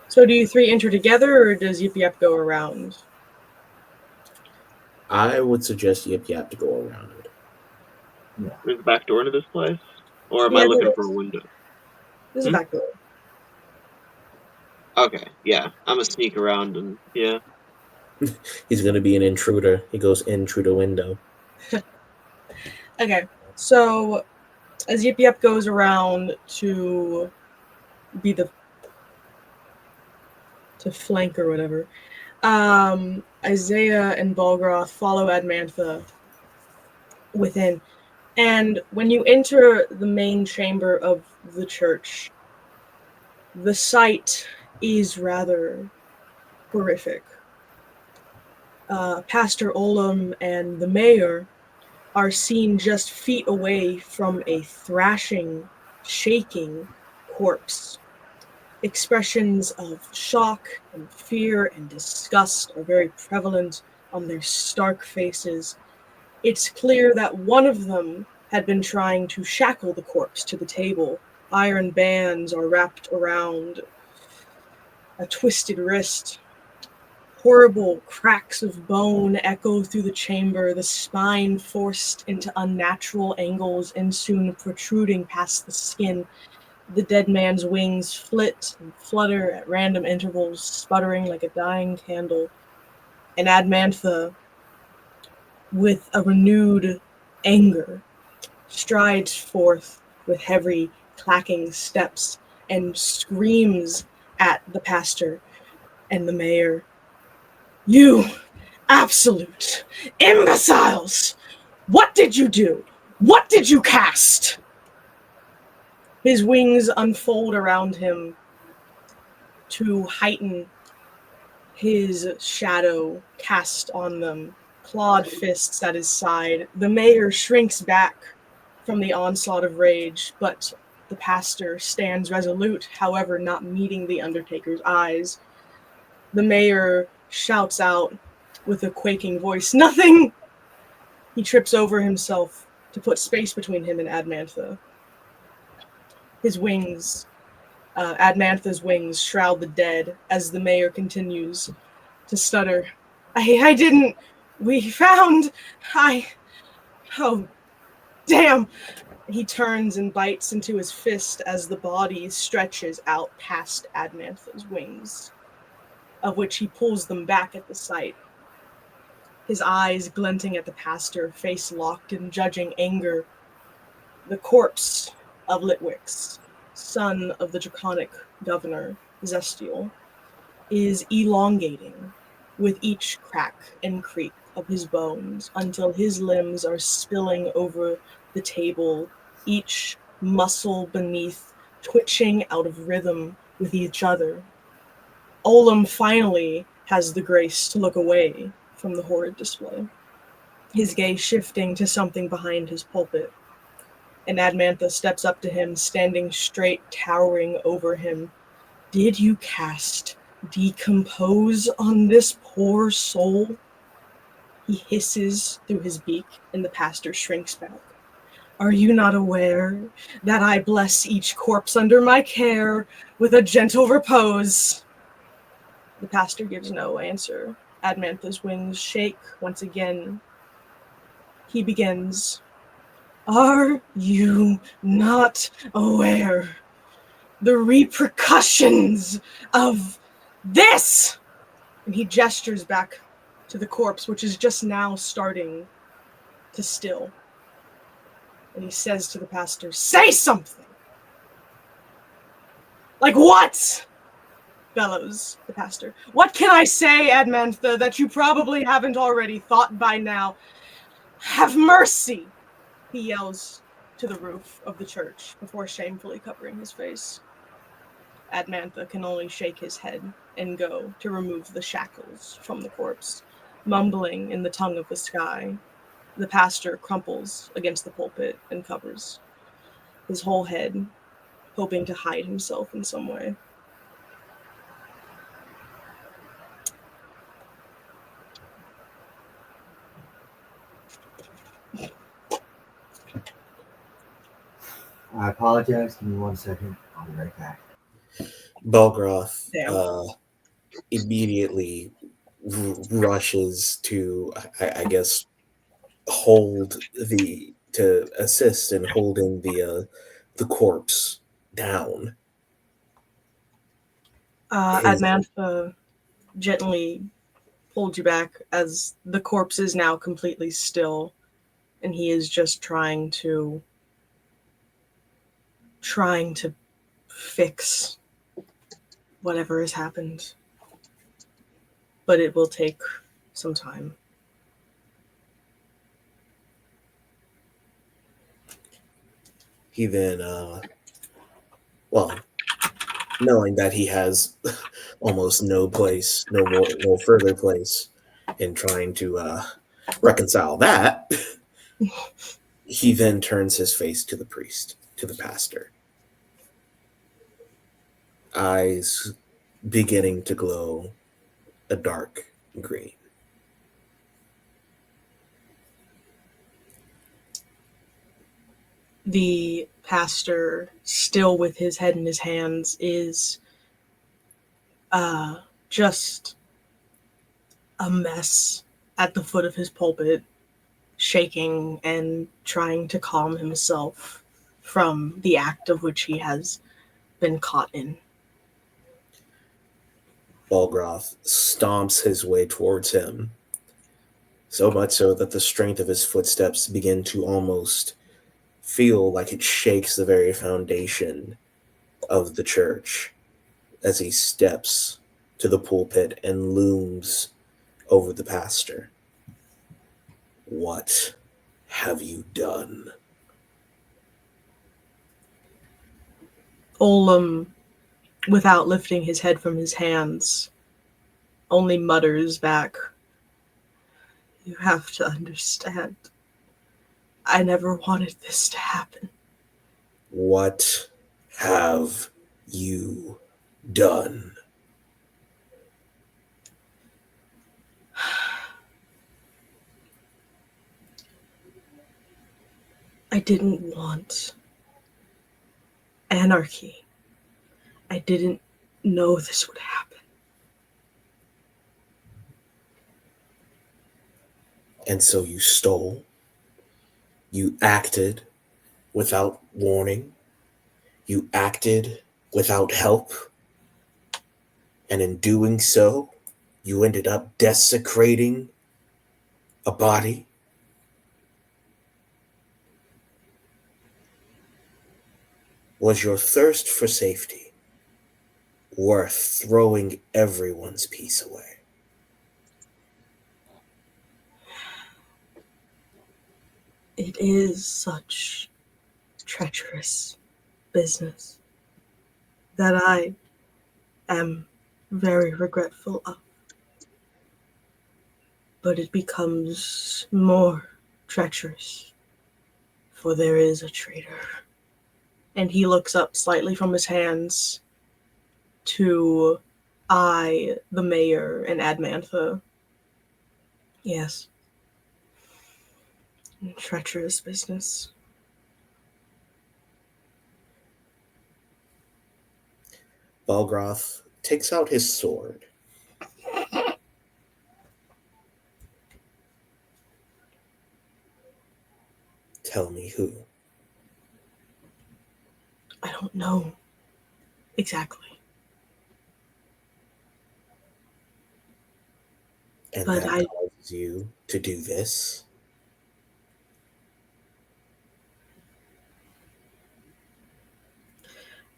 So do you three enter together, or does Yip Yap go around?
I would suggest Yip Yap to go around.
Yeah.
There's a back door to this place, or am I
Yeah,
looking
there
for a
is.
window?
There's a back door.
Okay, yeah, I'm gonna sneak around and yeah.
He's going to be an intruder. He goes in through the window.
Okay. So as Yip Yap goes around to be to flank or whatever, Isaiah and Balgroth follow Admantha within. And when you enter the main chamber of the church, the sight is rather horrific. Pastor Olam and the mayor are seen just feet away from a thrashing, shaking corpse. Expressions of shock and fear and disgust are very prevalent on their stark faces. It's clear that one of them had been trying to shackle the corpse to the table. Iron bands are wrapped around a twisted wrist. Horrible cracks of bone echo through the chamber, the spine forced into unnatural angles and soon protruding past the skin. The dead man's wings flit and flutter at random intervals, sputtering like a dying candle. And Admantha, with a renewed anger, strides forth with heavy, clacking steps and screams at the pastor and the mayor. You absolute imbeciles! What did you do? What did you cast? His wings unfold around him to heighten his shadow cast on them, clawed fists at his side. The mayor shrinks back from the onslaught of rage, but the pastor stands resolute, however, not meeting the Undertaker's eyes. The mayor shouts out with a quaking voice, "Nothing!" He trips over himself to put space between him and Admantha. His wings, Admantha's wings, shroud the dead as the mayor continues to stutter. I didn't. We found. Oh, damn. He turns and bites into his fist as the body stretches out past Admantha's wings, of which he pulls them back at the sight. His eyes glinting at the pastor, face locked in judging anger. The corpse of Litwix, son of the draconic governor, Zestiel, is elongating with each crack and creak of his bones until his limbs are spilling over the table, each muscle beneath twitching out of rhythm with each other. Olam finally has the grace to look away from the horrid display, his gaze shifting to something behind his pulpit. And Admantha steps up to him, standing straight, towering over him. Did you cast decompose on this poor soul? He hisses through his beak, and the pastor shrinks back. Are you not aware that I bless each corpse under my care with a gentle repose? The pastor gives no answer. Admantha's wings shake once again. He begins, Are you not aware the repercussions of this? And he gestures back to the corpse, which is just now starting to still. And he says to the pastor, Say something! Like what? Bellows the pastor. What can I say, Admantha, that you probably haven't already thought by now? Have mercy! He yells to the roof of the church before shamefully covering his face. Admantha can only shake his head and go to remove the shackles from the corpse, mumbling in the tongue of the sky. The pastor crumples against the pulpit and covers his whole head, hoping to hide himself in some way.
I apologize. Give me 1 second. I'll be right back.
Balgroth
Damn.
immediately rushes to, I guess, to assist in holding the corpse down.
Admantha gently pulled you back as the corpse is now completely still, and he is just trying to fix whatever has happened. But it will take some time.
He then, knowing that he has almost no further place in trying to reconcile that, he then turns his face to the priest, to the pastor. Eyes beginning to glow a dark green.
The pastor, still with his head in his hands, is just a mess at the foot of his pulpit, shaking and trying to calm himself from the act of which he has been caught in.
Balgroth stomps his way towards him, so much so that the strength of his footsteps begin to almost feel like it shakes the very foundation of the church as he steps to the pulpit and looms over the pastor. What have you done?
Olam, without lifting his head from his hands, only mutters back, "You have to understand. I never wanted this to happen."
What have you done?
I didn't want anarchy. I didn't know this would happen.
And so you stole. You acted without warning. You acted without help. And in doing so, you ended up desecrating a body. Was your thirst for safety worth throwing everyone's peace away?
It is such treacherous business that I am very regretful of. But it becomes more treacherous, for there is a traitor. And he looks up slightly from his hands to I, the mayor, and Admantha. Yes. Treacherous business.
Balgroth takes out his sword. Tell me who.
I don't know exactly.
And
But
that causes you to do this?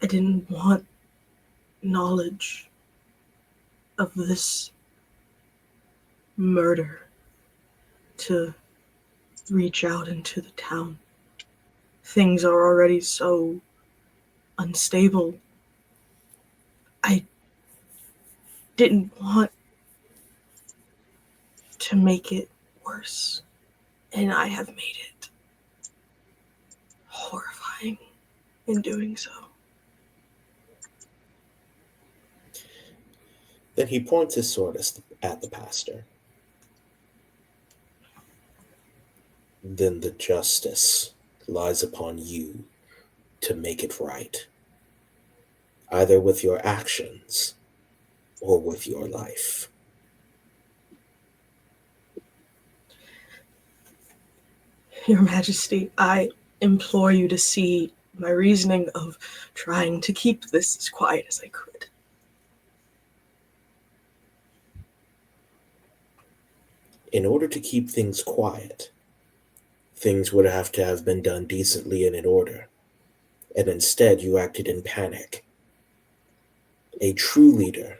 I didn't want knowledge of this murder to reach out into the town. Things are already so unstable. I didn't want to make it worse, and I have made it horrifying in doing so.
Then he points his sword at the pastor. Then the justice lies upon you to make it right, either with your actions or with your life.
Your Majesty, I implore you to see my reasoning of trying to keep this as quiet as I could.
In order to keep things quiet, things would have to have been done decently and in order, and instead you acted in panic. A true leader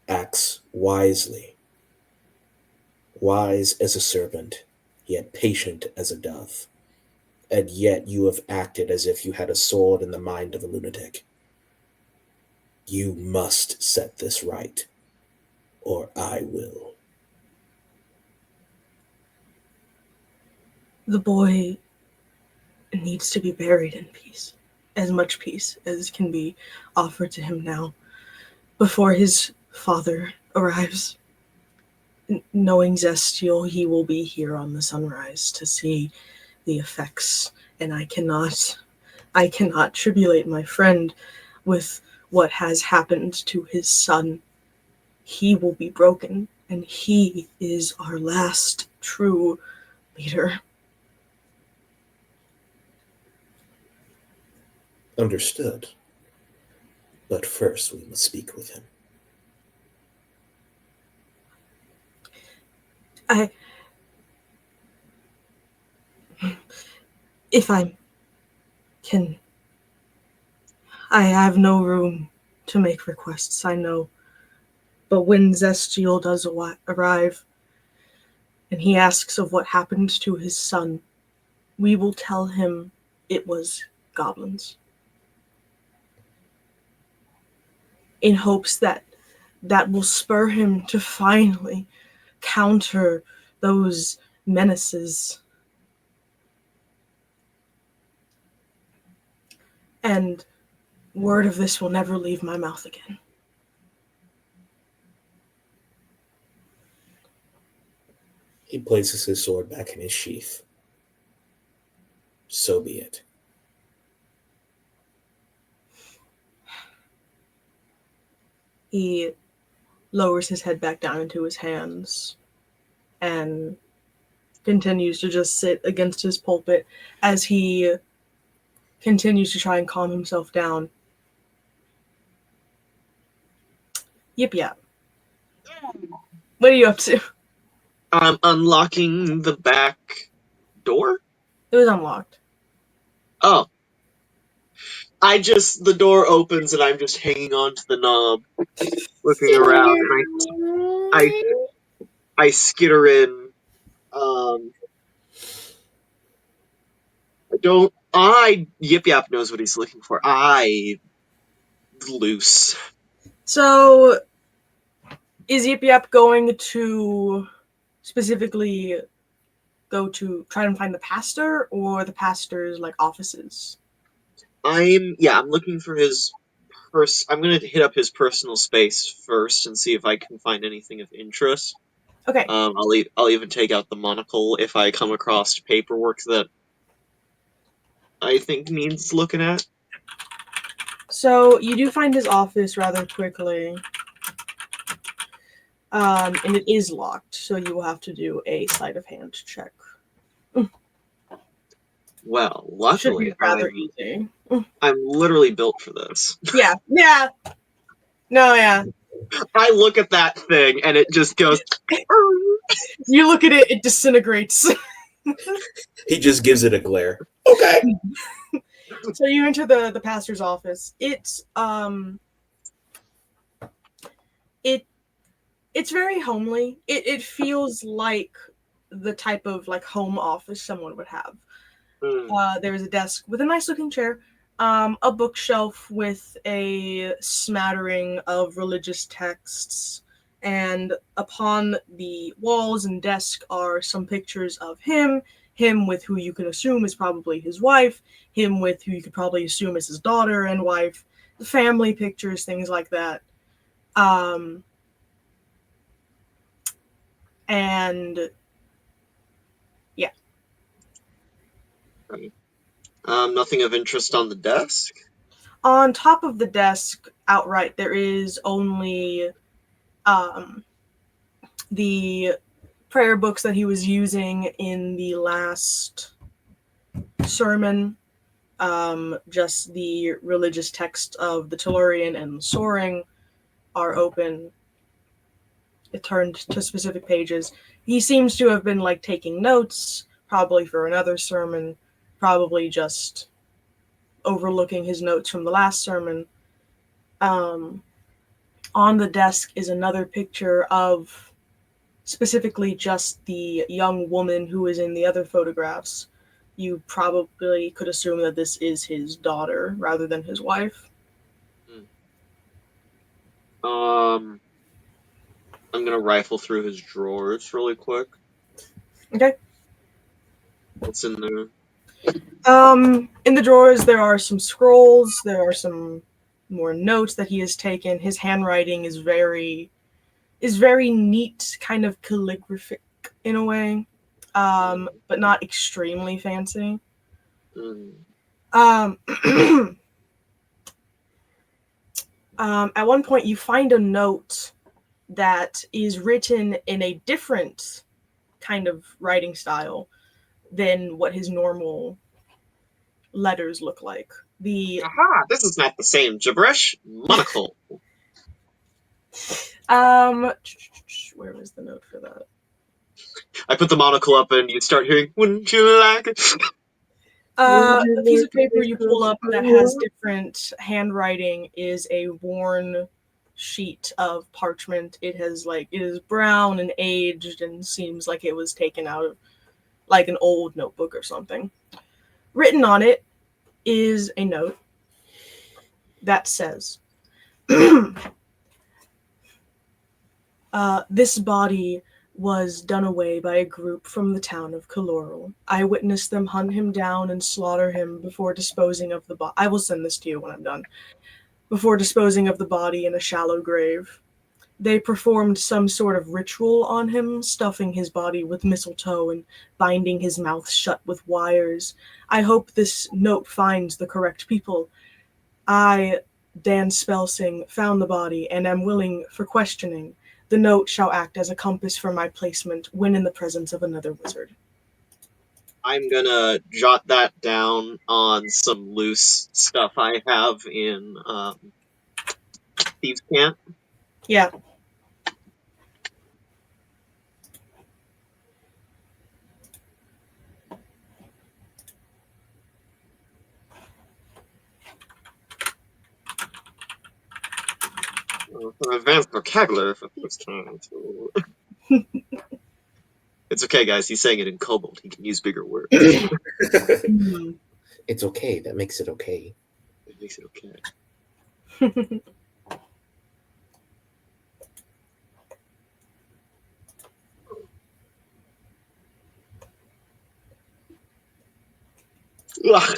acts wisely, wise as a serpent, yet patient as a dove. And yet you have acted as if you had a sword in the mind of a lunatic. You must set this right, or I will.
The boy needs to be buried in peace, as much peace as can be offered to him now, before his father arrives. Knowing Zestial, he will be here on the sunrise to see the effects, and I cannot tribulate my friend with what has happened to his son. He will be broken, and he is our last true leader.
Understood. But first we must speak with him.
If I can, I have no room to make requests, I know. But when Zestial does arrive, and he asks of what happened to his son, we will tell him it was goblins. In hopes that will spur him to finally counter those menaces. And word of this will never leave my mouth again.
He places his sword back in his sheath. So be it.
He lowers his head back down into his hands and continues to just sit against his pulpit as he continues to try and calm himself down. Yip yap. What are you up to?
I'm unlocking the back door?
It was unlocked.
Oh. The door opens and I'm just hanging on to the knob, looking around, and I skitter in. Yip Yap knows what he's looking for. Loose.
So, is Yip Yap going to specifically go to try and find the pastor or the pastor's offices?
I'm looking for his I'm gonna hit up his personal space first and see if I can find anything of interest.
Okay.
I'll even take out the monocle if I come across paperwork that I think needs looking at.
So you do find his office rather quickly. And it is locked, so you will have to do a sleight of hand check.
Well, luckily,
rather easy.
I'm literally built for this.
Yeah. No, yeah.
I look at that thing and it just goes.
You look at it, it disintegrates.
He just gives it a glare. Okay.
So you enter the pastor's office. It's It's very homely. It feels like the type of like home office someone would have. There's a desk with a nice looking chair, a bookshelf with a smattering of religious texts, and upon the walls and desk are some pictures of him with who you can assume is probably his wife, him with who you could probably assume is his daughter and wife, family pictures, things like that. Um, and yeah.
Nothing of interest on the desk?
On top of the desk, outright, there is only um, the prayer books that he was using in the last sermon. Just the religious text of the Tellurian and Soaring are open. It turned to specific pages. He seems to have been like taking notes, probably for another sermon, probably just overlooking his notes from the last sermon. Um, on the desk is another picture of specifically just the young woman who is in the other photographs. You probably could assume that this is his daughter rather than his wife.
I'm gonna rifle through his drawers really quick.
Okay.
What's in there?
In the drawers there are some scrolls, there are some more notes that he has taken. His handwriting is very neat, kind of calligraphic in a way. But not extremely fancy. Um at one point you find a note that is written in a different kind of writing style than what his normal letters look like.
Aha! This is not the same gibberish. Monocle.
Where was the note for that?
I put the monocle up and you start hearing, wouldn't you like it?
The piece of paper you pull up that has different handwriting is a worn sheet of parchment. It is brown and aged and seems like it was taken out of like an old notebook or something. Written on it is a note that says, this body was done away by a group from the town of Kaloral. I witnessed them hunt him down and slaughter him before disposing of the body. I will send this to you when I'm done. Before disposing of the body in a shallow grave. They performed some sort of ritual on him, stuffing his body with mistletoe and binding his mouth shut with wires. I hope this note finds the correct people. I, Dan Spelsing, found the body and am willing for questioning. The note shall act as a compass for my placement when in the presence of another wizard.
I'm gonna jot that down on some loose stuff I have in Thieves' Camp.
Yeah.
An advanced vocabulary for Thieves' Camp. It's okay, guys. He's saying it in Kobold. He can use bigger words.
It's okay. That makes it okay.
It makes it okay. Ugh.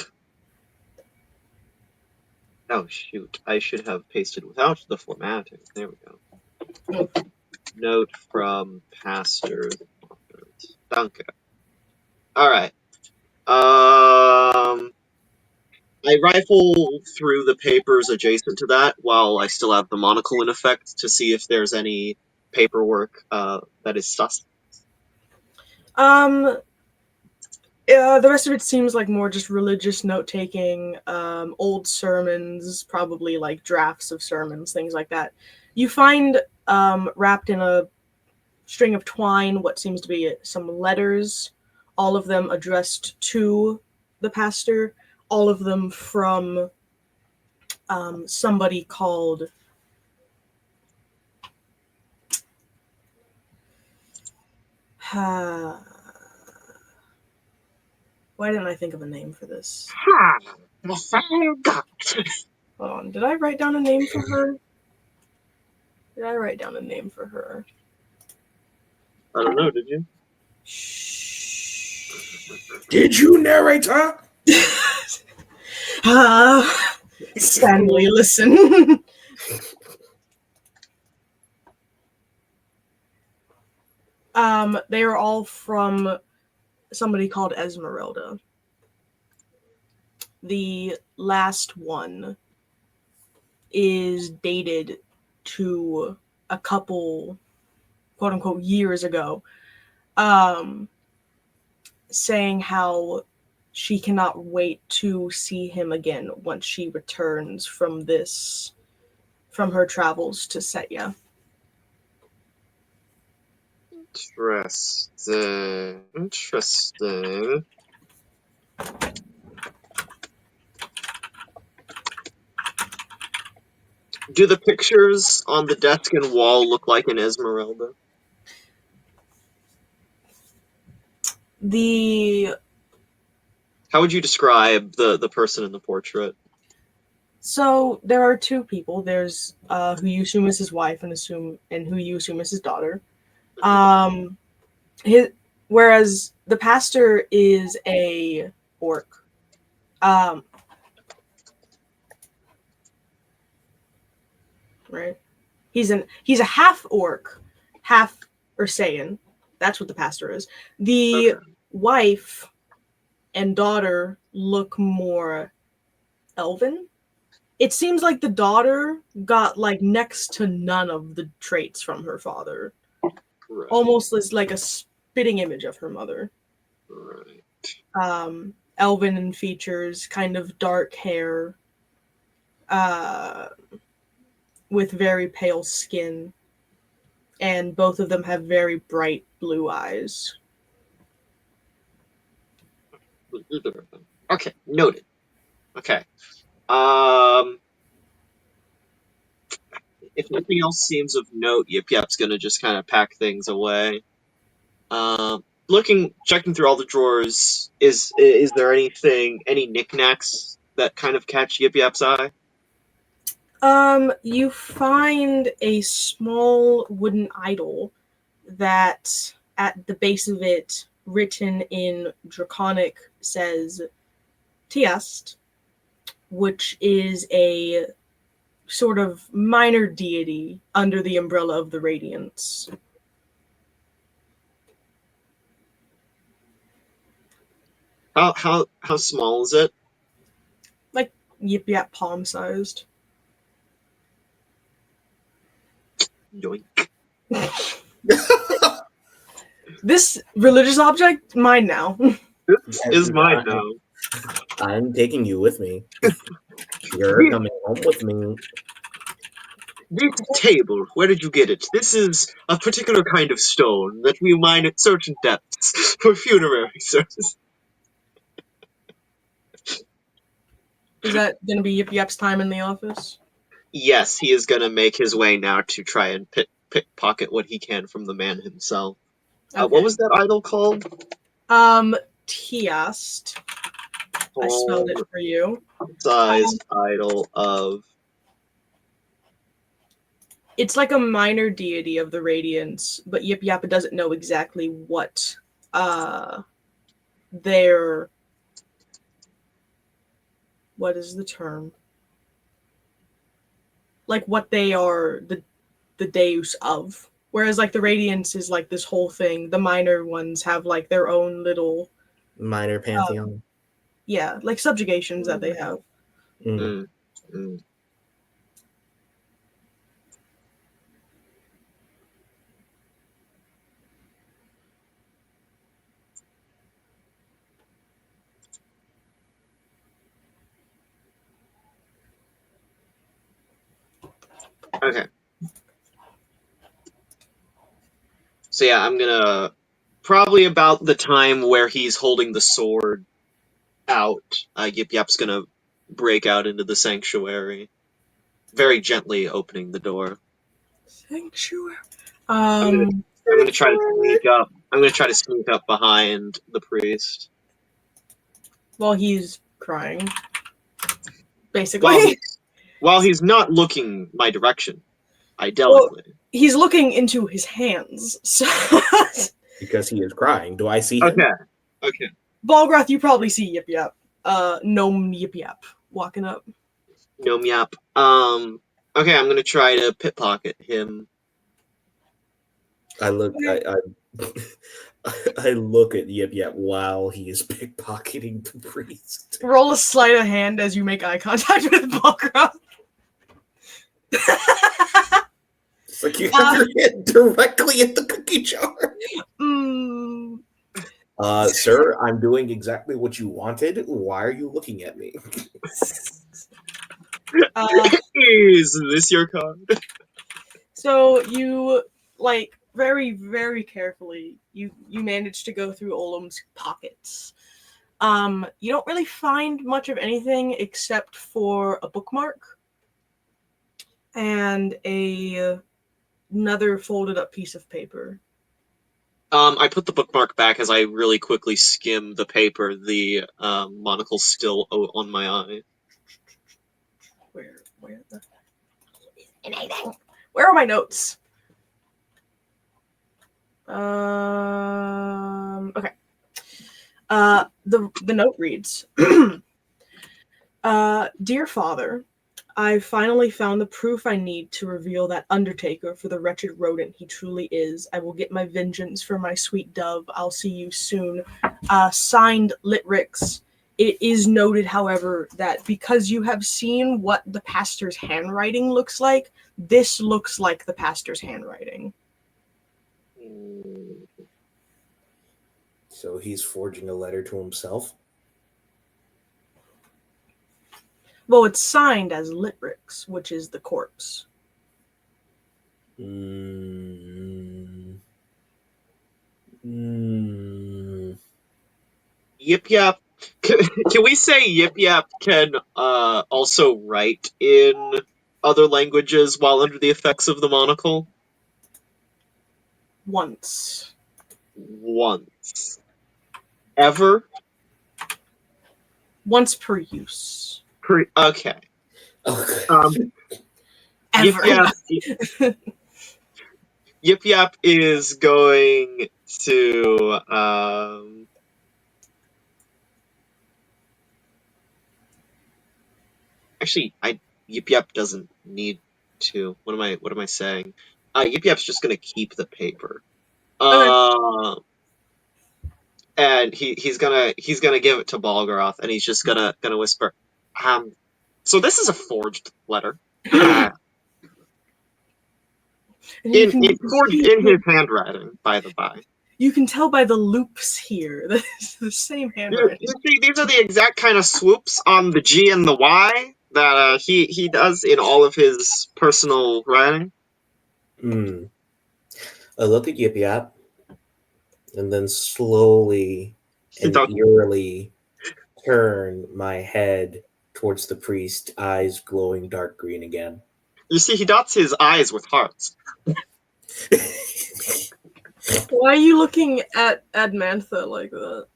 Oh, shoot. I should have pasted without the formatting. There we go. Note from Pastor. Danke. Alright. I rifle through the papers adjacent to that while I still have the monocle in effect to see if there's any paperwork that is sus.
The rest of it seems like more just religious note-taking, old sermons, probably like drafts of sermons, things like that. You find wrapped in a string of twine what seems to be some letters, all of them addressed to the pastor, all of them from somebody called Why didn't I think of a name for this?
The fire god.
Hold on. Did I write down a name for her? Did I write down a name for her?
I don't know, did you?
Shh.
Did you, narrator?
Stanley, listen. They are all from somebody called Esmeralda. The last one is dated to a couple, quote unquote, years ago, saying how she cannot wait to see him again once she returns from her travels to Setya.
Interesting. Do the pictures on the desk and wall look like an Esmeralda? How would you describe the person in the portrait?
So there are two people. There's who you assume is his wife and who you assume is his daughter. Whereas the pastor is a orc. Right? He's a half orc, half Ursaean. That's what the pastor is. The wife and daughter look more elven. It seems like the daughter got like next to none of the traits from her father.
Right.
Almost as like a spitting image of her mother.
Right.
Elven in features, kind of dark hair, with very pale skin, and both of them have very bright blue eyes.
Okay, noted. Okay. If nothing else seems of note, Yip Yap's gonna just kind of pack things away. Checking through all the drawers, is there any knickknacks that kind of catch Yip Yap's eye?
You find a small wooden idol that at the base of it, written in Draconic, says Tiest, which is a sort of minor deity under the umbrella of the Radiance.
How small is it?
Like Yip Yap palm sized.
Yoink.
This religious object, mine now.
This is mine now.
I'm taking you with me. You're coming home with me.
This table, where did you get it? This is a particular kind of stone that we mine at certain depths for funerary service.
Is that going to be Yip Yap's time in the office?
Yes, he is gonna make his way now to try and pickpocket what he can from the man himself.
Okay.
What was that idol called?
Tiast. I spelled it for you.
Sized idol of...
It's like a minor deity of the Radiance, but Yip Yap doesn't know exactly what their... What is the term? Like what they are the deus of. Whereas like the Radiance is like this whole thing. The minor ones have like their own little
minor pantheon.
Yeah, like subjugations that they have.
Mm. Mm. Okay. So yeah, I'm gonna... Probably about the time where he's holding the sword out, Yip Yap's gonna break out into the sanctuary, very gently opening the door.
Sanctuary.
I'm gonna try to sneak up I'm gonna try to sneak up behind the priest
While he's crying. Basically.
while he's not looking my direction.
Well,
Ideally.
he's looking into his hands. So
Because he is crying. Do I see him?
Okay.
Balgroth, you probably see Yip Yap. Gnome Yip Yap walking up.
Gnome Yap. Okay, I'm gonna try to pickpocket him.
I look I look at Yip Yap while he is pickpocketing the priest.
Roll a sleight of hand as you make eye contact with Balgroth.
It's like you have your head directly at the cookie jar. Sir, I'm doing exactly what you wanted. Why are you looking at me?
Is this your card?
So you, like, very, very carefully, you manage to go through Olam's pockets. You don't really find much of anything except for a bookmark and another folded up piece of paper.
I put the bookmark back as I really quickly skim the paper. The monocle's still on my eye.
Where the anything? Where are my notes? Okay. The note reads, Dear Father, I finally found the proof I need to reveal that Undertaker for the wretched rodent he truly is. I will get my vengeance for my sweet dove. I'll see you soon. Signed, Litrix. It is noted, however, that because you have seen what the pastor's handwriting looks like, this looks like the pastor's handwriting.
So he's forging a letter to himself?
Well, it's signed as Litrix, which is the corpse.
Yip Yap. Can we say Yip Yap can also write in other languages while under the effects of the monocle?
Once.
Ever?
Once per use.
Okay.
Ever.
Yip Yap is going to actually Yip Yap doesn't need to. What am I saying? Yip Yap's just gonna keep the paper.
Okay.
And he's gonna give it to Balgaroth, and he's just gonna whisper, so this is a forged letter. Forged in his handwriting, by the by.
You can tell by the loops here that it's the same handwriting.
You see, these are the exact kind of swoops on the G and the Y that he does in all of his personal writing.
I look at Yip Yap, and then slowly and eerily turn my head towards the priest, eyes glowing dark green again.
You see, he dots his eyes with hearts.
Why are you looking at Admantha like that?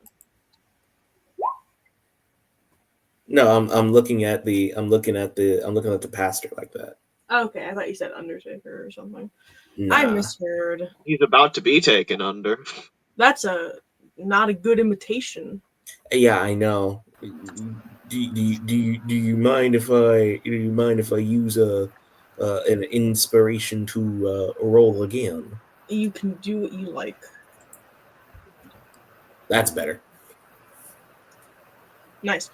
No, I'm looking at the pastor like that.
Okay, I thought you said Undertaker or something.
Nah.
I misheard.
He's about to be taken under.
That's not a good imitation.
Yeah, I know. Do you mind if I use an inspiration to roll again?
You can do what you like.
That's better.
Nice.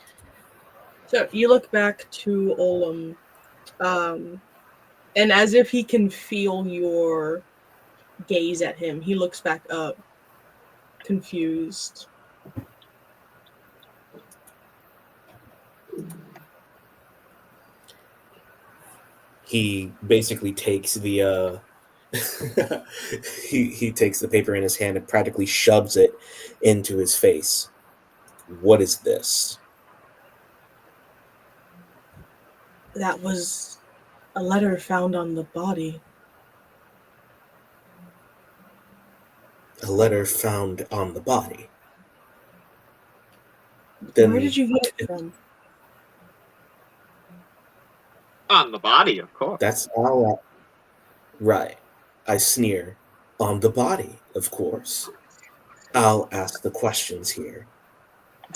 So you look back to Olam, and as if he can feel your gaze at him, he looks back up, confused.
He basically takes the he takes the paper in his hand and practically shoves it into his face. What is this?
That was a letter found on the body.
A letter found on the body.
Where did you get it from?
On the body, of course.
That's all. Right. I sneer. On the body, of course. I'll ask the questions here.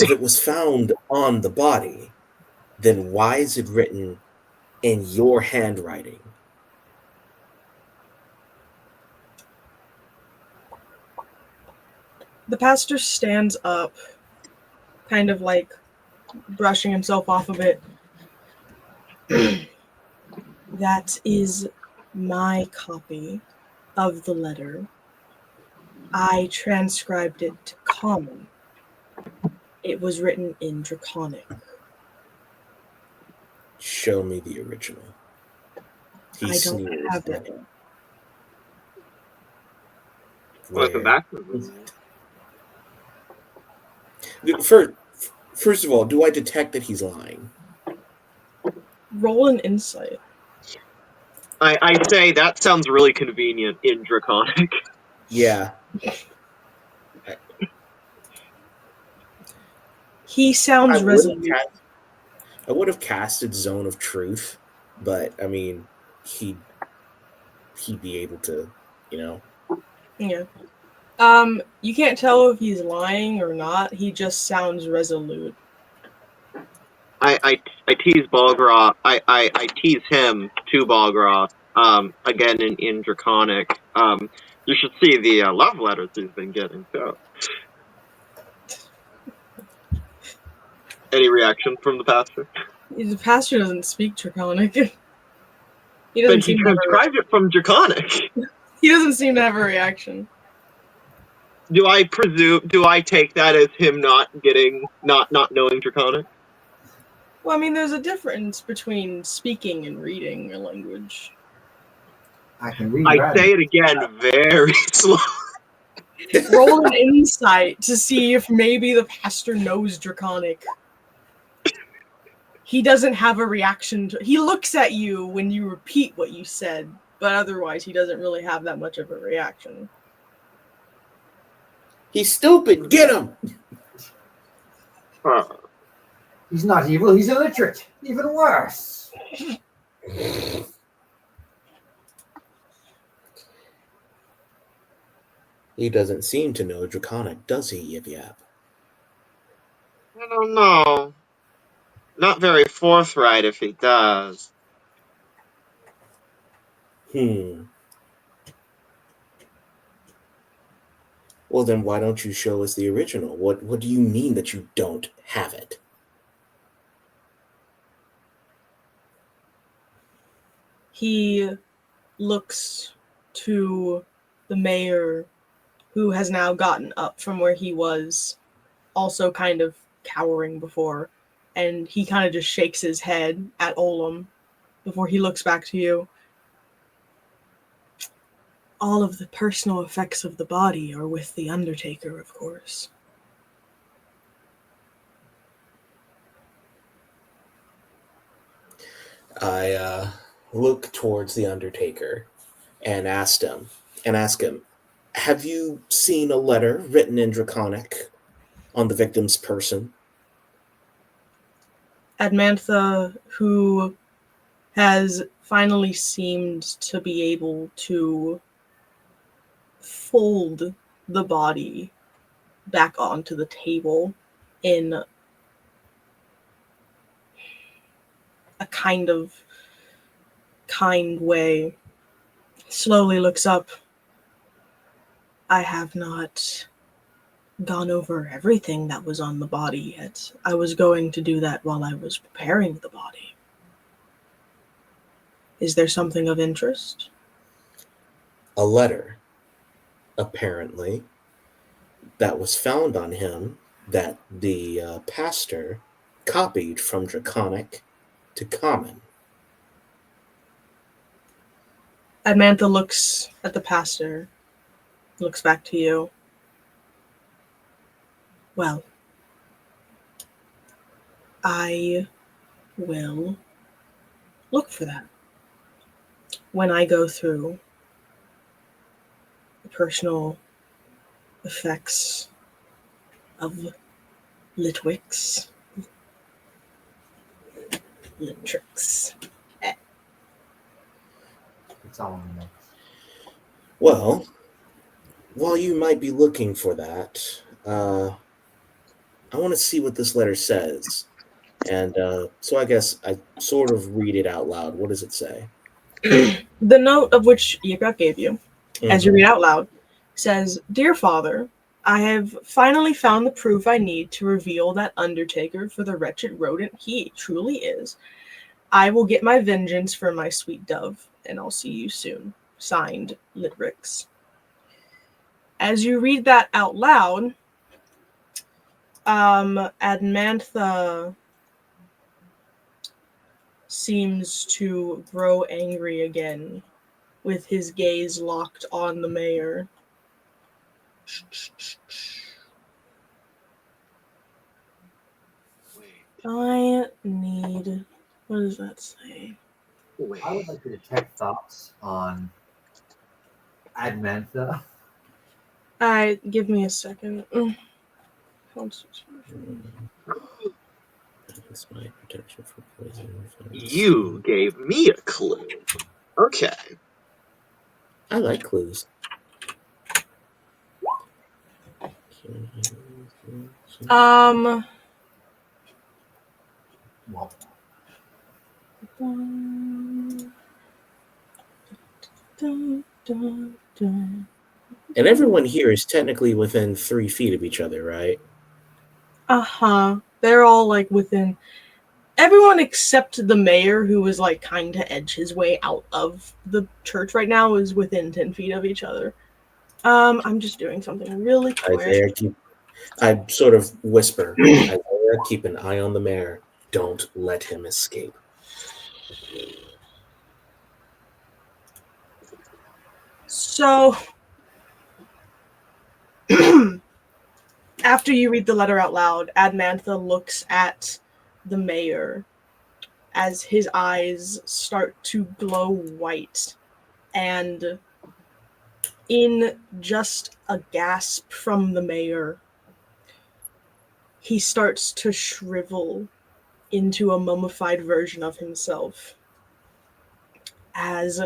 If it was found on the body, then why is it written in your handwriting?
The pastor stands up, kind of like brushing himself off a bit. That is my copy of the letter. I transcribed it to common. It was written in Draconic.
Show me the original. He
I don't
sneers
have
at
it.
him.
What's the
Where?
back?
First of all, do I detect that he's lying?
Roll an insight.
I say that sounds really convenient in Draconic.
Yeah.
He sounds resolute.
I would have casted Zone of Truth, but I mean, he'd be able to, you know.
Yeah. You can't tell if he's lying or not. He just sounds resolute.
I tease Balgroth. I tease him to Balgroth. Again in Draconic. You should see the love letters he's been getting. So, any reaction from the pastor?
The pastor doesn't speak Draconic. He
But
doesn't
he
seem to have
transcribed it from Draconic.
He doesn't seem to have a reaction.
Do I take that as him not knowing Draconic?
Well, I mean, there's a difference between speaking and reading a language.
I can read.
I say it again very slow.
Roll an insight to see if maybe the pastor knows Draconic. He doesn't have a reaction to. He looks at you when you repeat what you said, but otherwise he doesn't really have that much of a reaction.
He's stupid. Get him.
He's not evil. He's illiterate. Even worse.
He doesn't seem to know Draconic, does he, Yip Yap?
I don't know. Not very forthright if he does.
Well, then why don't you show us the original? What do you mean that you don't have it?
He looks to the mayor, who has now gotten up from where he was, also kind of cowering before, and he kind of just shakes his head at Olam before he looks back to you. All of the personal effects of the body are with the Undertaker, of course.
I look towards the Undertaker and ask him, have you seen a letter written in Draconic on the victim's person?
Admantha, who has finally seemed to be able to fold the body back onto the table in a kind of kind way, slowly looks up. I have not gone over everything that was on the body yet. I was going to do that while I was preparing the body. Is there something of interest?
A letter, apparently, that was found on him that the pastor copied from Draconic to Common.
Admantha looks at the pastor, looks back to you. Well, I will look for that when I go through the personal effects of Litwix. Litrix.
It's all in the notes.
Well, while you might be looking for that, I want to see what this letter says. And so I guess I sort of read it out loud. What does it say?
The note of which Yiprak gave you, as you
Mhm.
read out loud, says, Dear Father, I have finally found the proof I need to reveal that Undertaker for the wretched rodent he truly is. I will get my vengeance for my sweet dove, and I'll see you soon. Signed, Litrix. As you read that out loud, Admantha seems to grow angry again, with his gaze locked on the mayor.
Wait,
I need. What does that say?
wait.
I would like to detect thoughts on Admantha.
Alright, give me a second. Constitution.
That's my protection from poison.
You gave me a clue. Okay.
I like clues.
Um.
Well,
And everyone here is technically within 3 feet of each other, right?
Uh-huh. They're all like within everyone except the mayor, who was like trying to edge his way out of the church right now, is within 10 feet of each other. I'm just doing something really quick.
I sort of whisper, Isaiah, keep an eye on the mayor. Don't let him escape.
So after you read the letter out loud, Admantha looks at the mayor as his eyes start to glow white, and in just a gasp from the mayor, he starts to shrivel into a mummified version of himself as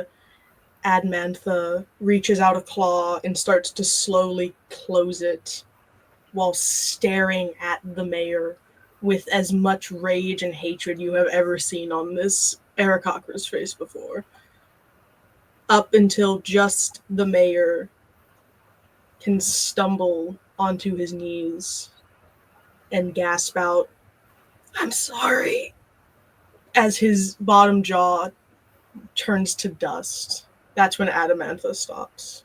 Admantha reaches out a claw and starts to slowly close it while staring at the mayor with as much rage and hatred you have ever seen on this Aarakocra's face before. Up until just the mayor can stumble onto his knees and gasp out, I'm sorry, as his bottom jaw turns to dust. That's when Adamantha stops.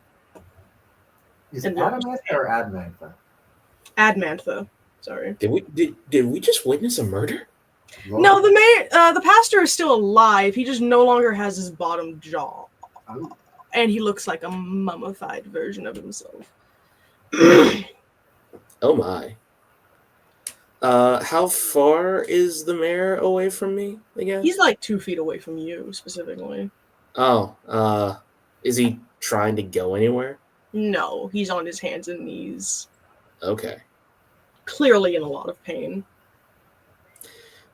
is
And
it Adamantha or Admantha?
Admantha, sorry.
Did we just witness a murder?
Lord?
No, the mayor, the pastor is still alive. He just no longer has his bottom jaw,
Oh,
and he looks like a mummified version of himself.
Oh my. How far is the mayor away from me again?
He's like 2 feet away from you, specifically.
Oh, is he trying to go anywhere?
No, he's on his hands and knees,
Okay.
clearly in a lot of pain.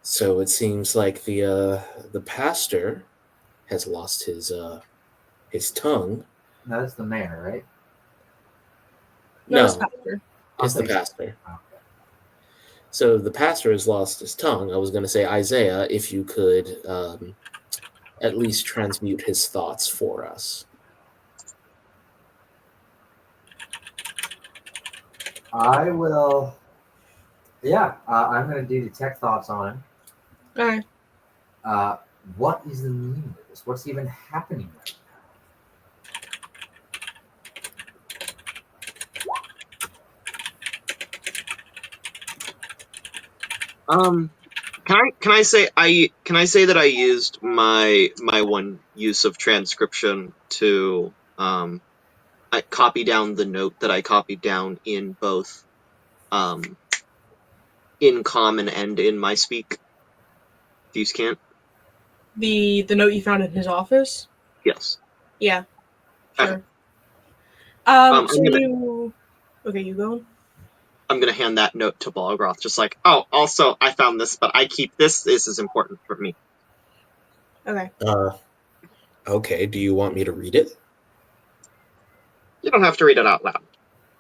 So it seems like the pastor has lost his tongue.
no, that's the mayor, right?
No, it's
No,
pastor.
it's the
Okay.
pastor.
Okay.
So the pastor has lost his tongue. I was going to say, Isaiah, if you could at least transmute his thoughts for us.
I will. Yeah, I'm going to do detect thoughts on him.
Alright.
What is the meaning of this? What's even happening right
Can I say that I used my one use of transcription to I copy down the note that I copied down in both um in common and in my speak. If you can't.
The note you found in his office?
Yes.
Yeah,
Okay.
sure.
I'm
So
gonna
you Okay, you go.
I'm gonna hand that note to Balgroth, just like, oh, also, I found this, but I keep this. This is important for me.
Okay.
Okay, do you want me to read it?
You don't have to read it out loud,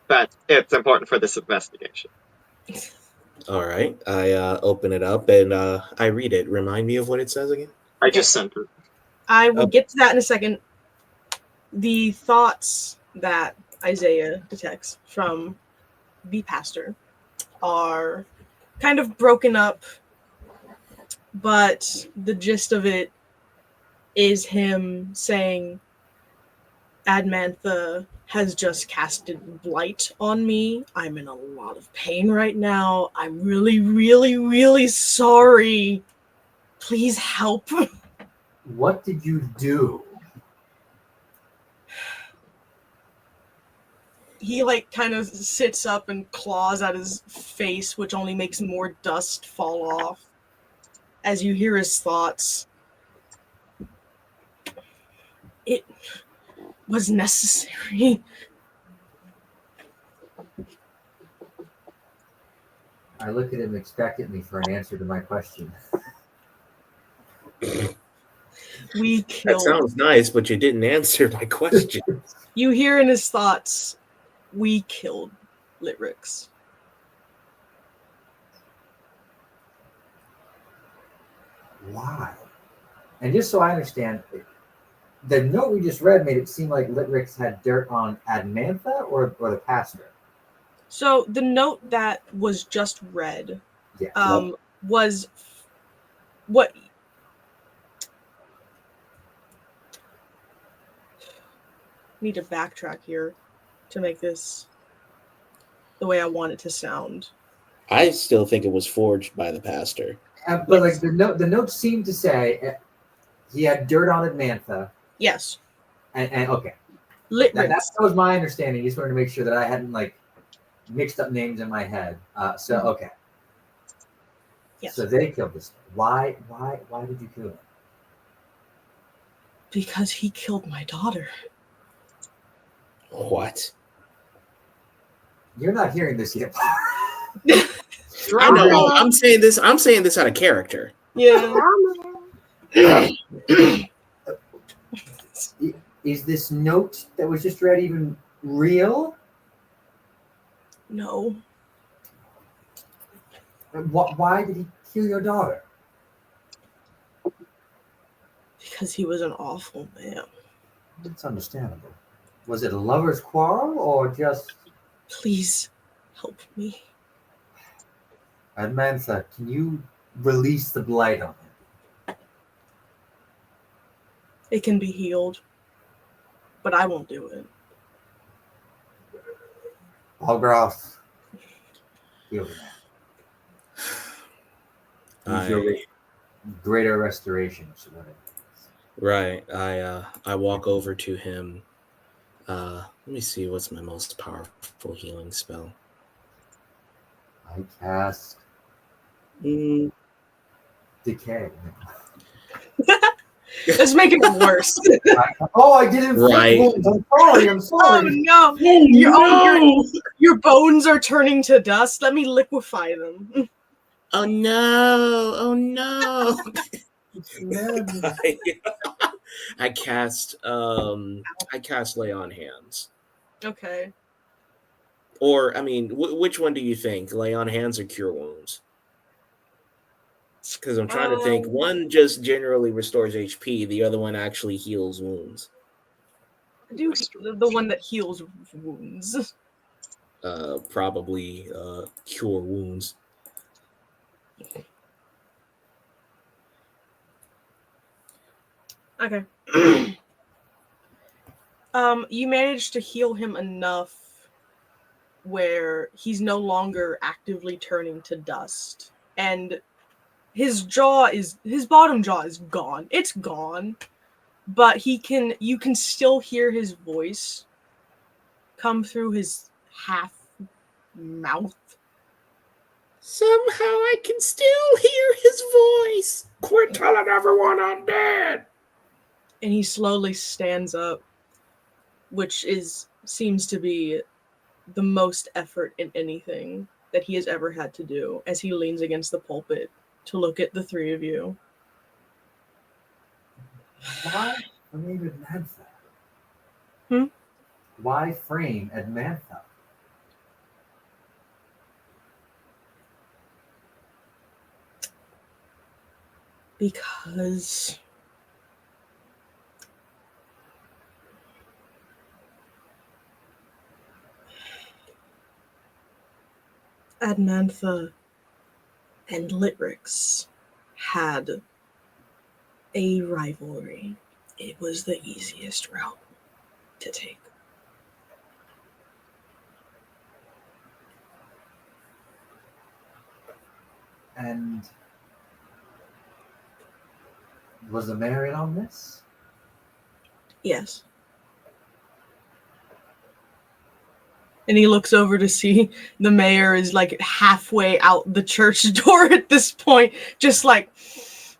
but it's important for this investigation.
All right, I open it up and I read it. Remind me of what it says again.
I
Okay.
just sent it.
I will get to that in a second. The thoughts that Isaiah detects from the pastor are kind of broken up, but the gist of it is him saying, Admantha has just casted blight on me. I'm in a lot of pain right now. I'm really, really, really sorry. Please help.
What did you do?
He like kind of sits up and claws at his face, which only makes more dust fall off as you hear his thoughts. It was necessary.
I look at him expectantly for an answer to my question.
We
That
killed.
sounds nice, but you didn't answer my question.
You hear in his thoughts, we killed Litrix.
Why? And just so I understand, the note we just read made it seem like Litrix had dirt on Admantha or the pastor.
So the note that was just read
Yeah.
was what need to backtrack here to make this the way I want it to sound.
I still think it was forged by the pastor.
But like the note seemed to say he had dirt on Admantha.
Yes.
And okay.
Litrix.
That was my understanding. Just wanted to make sure that I hadn't like mixed up names in my head. Okay.
Yes.
So they killed this. Why did you kill him?
Because he killed my daughter.
What?
You're not hearing this yet.
I know. I'm saying this out of character.
Yeah.
Is this note that was just read even real?
No.
Why did he kill your daughter?
Because he was an awful man.
It's understandable. Was it a lover's quarrel or just...
Please help me.
Admantha, can you release the blight on him?
It can be healed, but I won't do it.
Balgroth, heal the man. Use your greater restoration.
Right. I walk over to him. Let me see. What's my most powerful healing spell?
I cast Decay.
Let's make it worse.
I did it.
Right.
I'm sorry.
Oh no! Your bones are turning to dust. Let me liquefy them.
Oh no! Oh no! I cast Lay on Hands.
Okay.
Or I mean, which one do you think? Lay on Hands or Cure Wounds? Because I'm trying to think. One just generally restores HP. The other one actually heals wounds.
Do the one that heals wounds.
Probably Cure Wounds.
Okay. You managed to heal him enough where he's no longer actively turning to dust, and his bottom jaw is gone. It's gone, but you can still hear his voice come through his half mouth.
Somehow I can still hear his voice. Quit telling everyone I'm dead.
And he slowly stands up, which seems to be the most effort in anything that he has ever had to do as he leans against the pulpit to look at the three of you.
Why frame Admantha?
Hmm?
Why frame Admantha?
Because Admantha and Litrix had a rivalry. It was the easiest route to take.
And was the mayor in on this?
Yes. And he looks over to see the mayor is like halfway out the church door at this point, just like,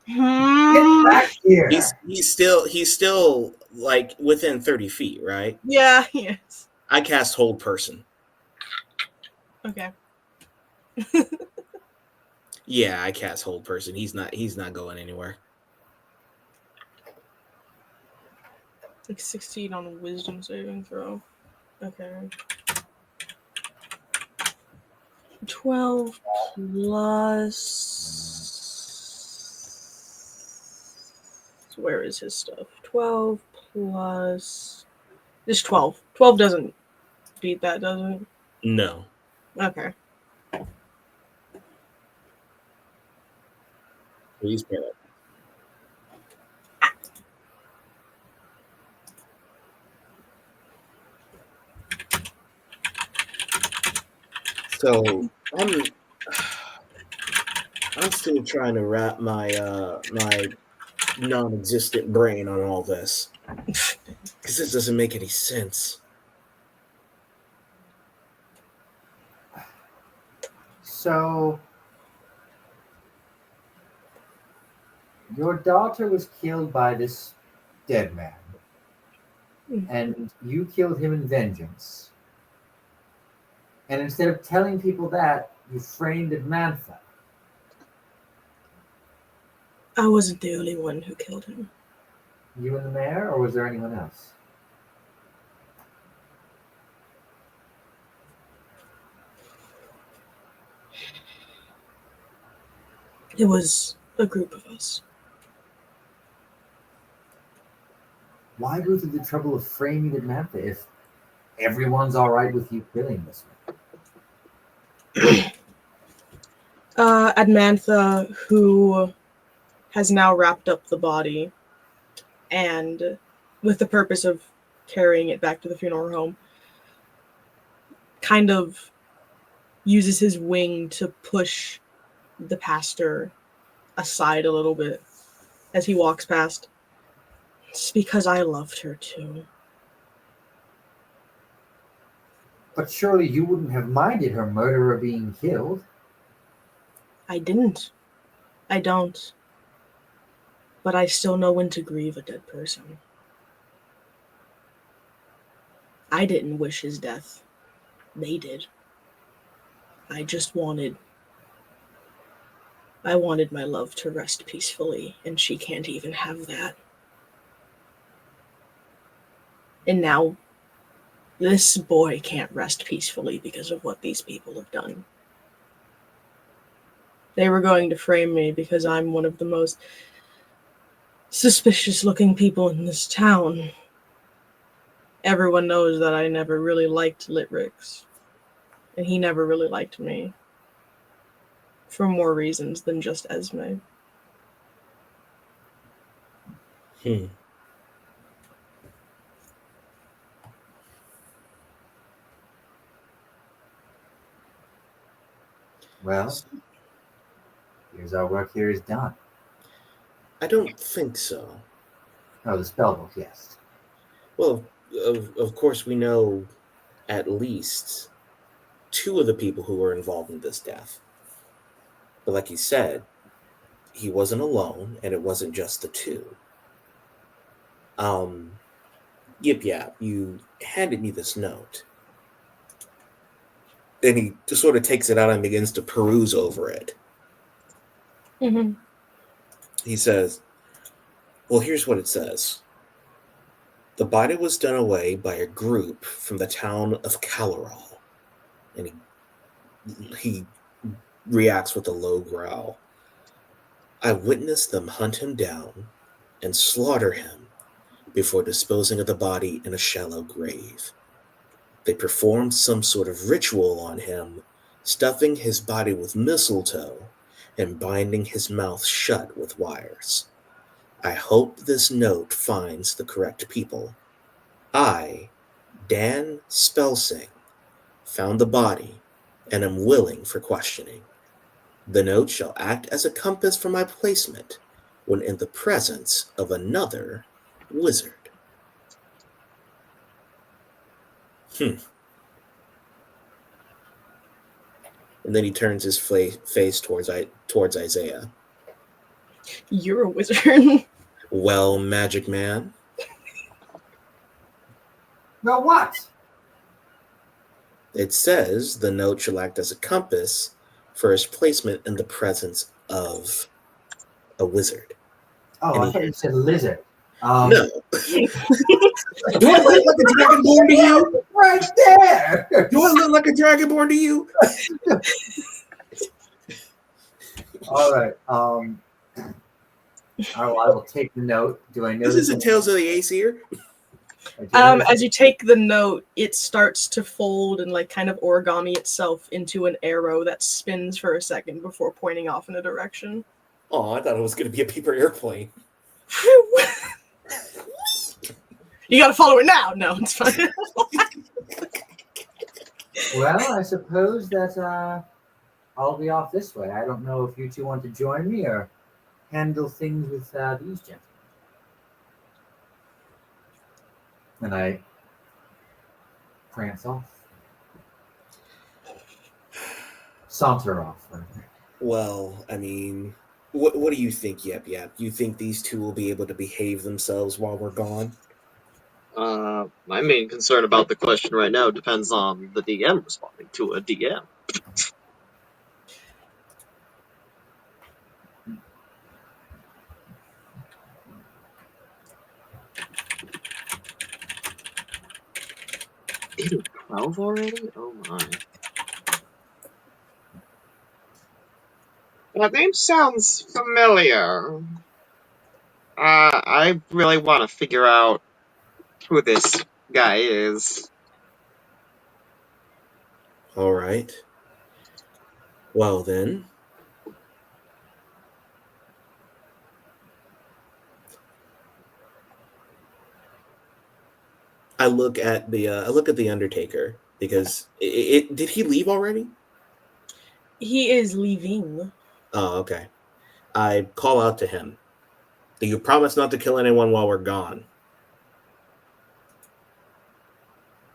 Get back here!
He's still like within 30 feet, right?
Yeah, yes.
I cast Hold Person.
Okay.
Yeah, I cast Hold Person. He's not going anywhere.
Like 16 on a wisdom saving throw. Okay. 12 plus. Where is his stuff? 12 plus. Just 12. 12 doesn't beat that, does it?
No.
Okay.
He's paralyzed. So I'm still trying to wrap my non-existent brain on all this because this doesn't make any sense.
So, your daughter was killed by this dead man, and you killed him in vengeance. And instead of telling people that, you framed Admantha.
I wasn't the only one who killed him.
You and the mayor, or was there anyone else?
It was a group of us.
Why go through the trouble of framing Admantha if everyone's all right with you killing this one?
Admantha, who has now wrapped up the body and with the purpose of carrying it back to the funeral home, kind of uses his wing to push the pastor aside a little bit as he walks past. It's because I loved her too.
But surely you wouldn't have minded her murderer being killed.
I didn't. I don't. But I still know when to grieve a dead person. I didn't wish his death. They did. I wanted my love to rest peacefully, and she can't even have that. And now, this boy can't rest peacefully because of what these people have done. They were going to frame me because I'm one of the most suspicious-looking people in this town. Everyone knows that I never really liked Litrix, and he never really liked me. For more reasons than just Esme.
Well, here's our work here is done.
I don't think so.
Oh, the spellbook, yes.
Well, of course we know at least 2 of the people who were involved in this death. But like you said, he wasn't alone, and it wasn't just the 2. Yip Yap, you handed me this note. and he just sort of takes it out and begins to peruse over it.
Mm-hmm.
He says, well, here's what it says. The body was done away by a group from the town of Caloral. And he reacts with a low growl. I witnessed them hunt him down and slaughter him before disposing of the body in a shallow grave. They performed some sort of ritual on him, stuffing his body with mistletoe and binding his mouth shut with wires. I hope this note finds the correct people. I, Dan Spelsing, found the body and am willing for questioning. The note shall act as a compass for my placement when in the presence of another wizard. And then he turns his face towards Isaiah.
You're a wizard.
Well, magic man.
Well, what?
It says the note shall act as a compass for his placement in the presence of a wizard.
Oh,
And
I
he
thought you
hands
said lizard.
No. Do I look like a dragonborn to you?
Right there.
Do I look like a dragonborn to you?
All right. I will take the note. Do I know
This isn't Tales of the Ace here.
As you take the note, it starts to fold and like kind of origami itself into an arrow that spins for a second before pointing off in a direction.
Oh, I thought it was going to be a paper airplane.
You gotta follow it now. No, it's fine.
Well, I suppose that I'll be off this way. I don't know if you two want to join me or handle things with these gentlemen. And I prance off. Saunter off.
Well, I mean, what do you think, Yep Yap? You think these two will be able to behave themselves while we're gone?
My main concern about the question right now depends on the DM responding to a DM. Ew, 12 already? Oh my. That name sounds familiar. I really want to figure out who this guy is.
All right. Well, then. I look at the Undertaker because did he leave already?
He is leaving.
Oh, okay. I call out to him. Do you promise not to kill anyone while we're gone?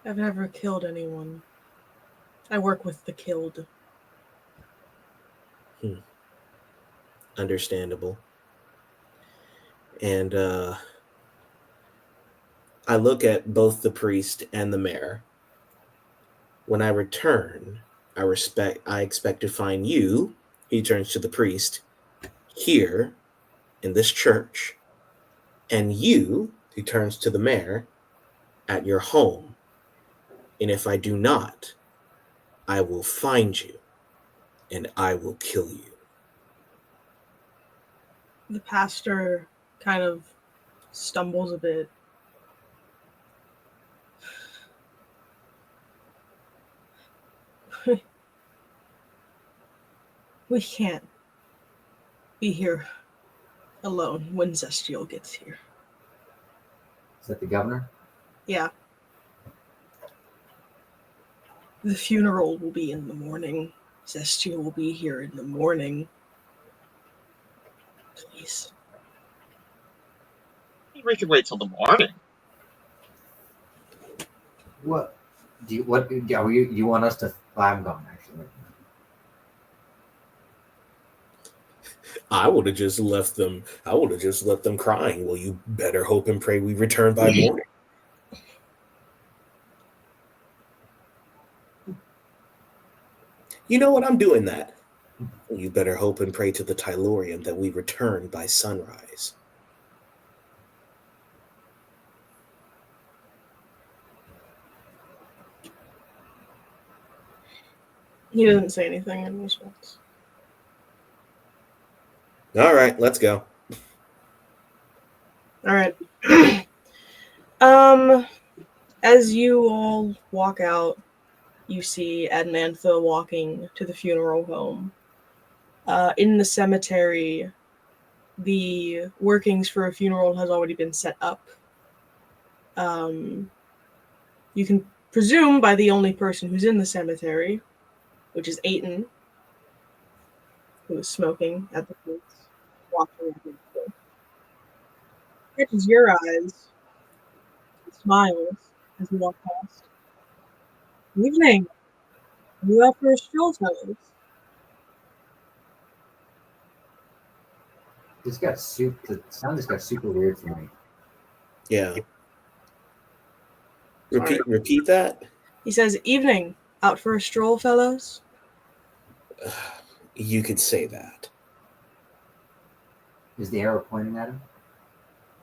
I've never killed anyone. I work with the killed.
Understandable. And I look at both the priest and the mayor. When I return, I expect to find you, he turns to the priest, here in this church, and you, he turns to the mayor, at your home. And if I do not, I will find you and I will kill you.
The pastor kind of stumbles a bit. We can't be here alone when Zestiel gets here.
Is that the governor?
Yeah. The funeral will be in the morning. Zestiel will be here in the morning. Please.
We can wait till the morning.
What? Do you want us to? I'm gone actually.
I would have just left them. I would have just left them crying. Well, you better hope and pray we return by morning. You know what? I'm doing that. You better hope and pray to the Tylorian that we return by sunrise.
He doesn't say anything in response.
All right, let's go.
All right. As you all walk out, you see Admantha walking to the funeral home. In the cemetery, the workings for a funeral has already been set up. You can presume by the only person who's in the cemetery, which is Aiton, who is smoking at the place, watching Admantha. Catches your eyes, and smiles as you walk past. Evening. Are you out for a stroll, fellows?
The sound just got super weird for me.
Yeah.
Sorry.
Repeat that.
He says, "Evening. Out for a stroll, fellows?"
You could say that.
Is the arrow pointing at him?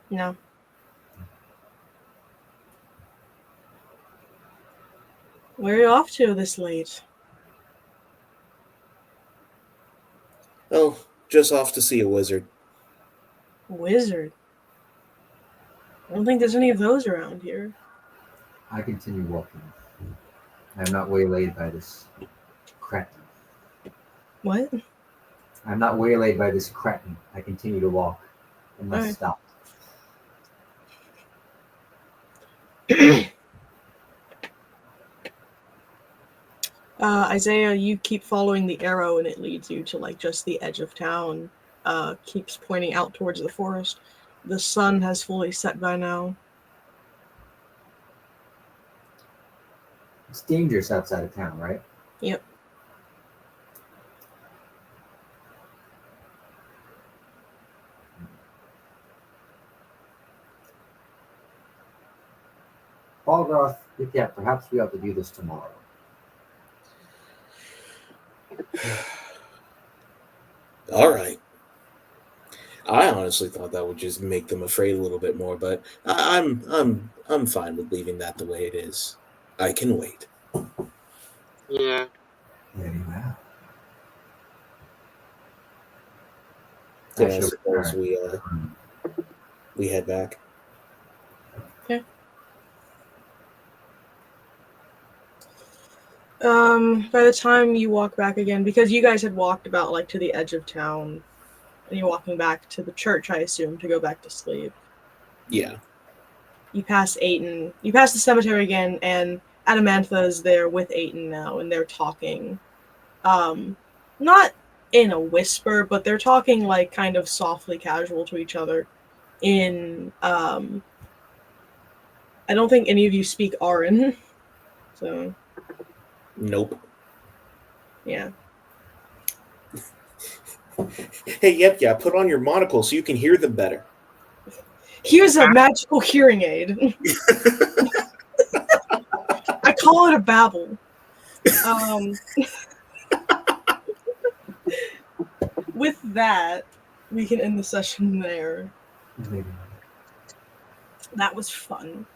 No. Where are you off to this late?
Oh, just off to see a wizard.
Wizard. I don't think there's any of those around here.
I continue walking. I am not waylaid by this cretin.
What?
I'm not waylaid by this cretin. I continue to walk unless
Alright.
stopped.
Isaiah, you keep following the arrow and it leads you to like just the edge of town. Keeps pointing out towards the forest. The sun has fully set by now.
It's dangerous outside of town, right?
Yep.
Balgroth, yeah, perhaps we ought to do this tomorrow.
All right. I honestly thought that would just make them afraid a little bit more, but I'm fine with leaving that the way it is. I can wait.
Yeah.
Very well.
Then
I
I
shall
suppose
return.
we head back.
By the time you walk back again, because you guys had walked about like to the edge of town, and you're walking back to the church, I assume, to go back to sleep.
Yeah.
You pass Aiton. You pass the cemetery again, and Adamantha is there with Aiton now, and they're talking. Not in a whisper, but they're talking like kind of softly casual to each other. I don't think any of you speak Aran, so
Nope.
yeah.
Hey, yep, yeah. Put on your monocle so you can hear them better.
Here's a magical hearing aid. I call it a babble. With that, we can end the session there. That was fun.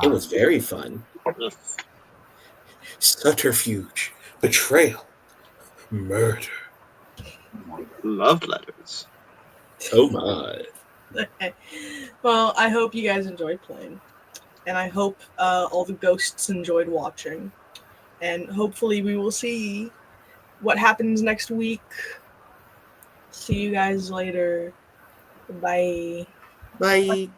It was very fun. Subterfuge, betrayal, murder.
Love letters.
Oh my.
Okay. Well, I hope you guys enjoyed playing. And I hope all the ghosts enjoyed watching. And hopefully we will see what happens next week. See you guys later. Bye.
Bye.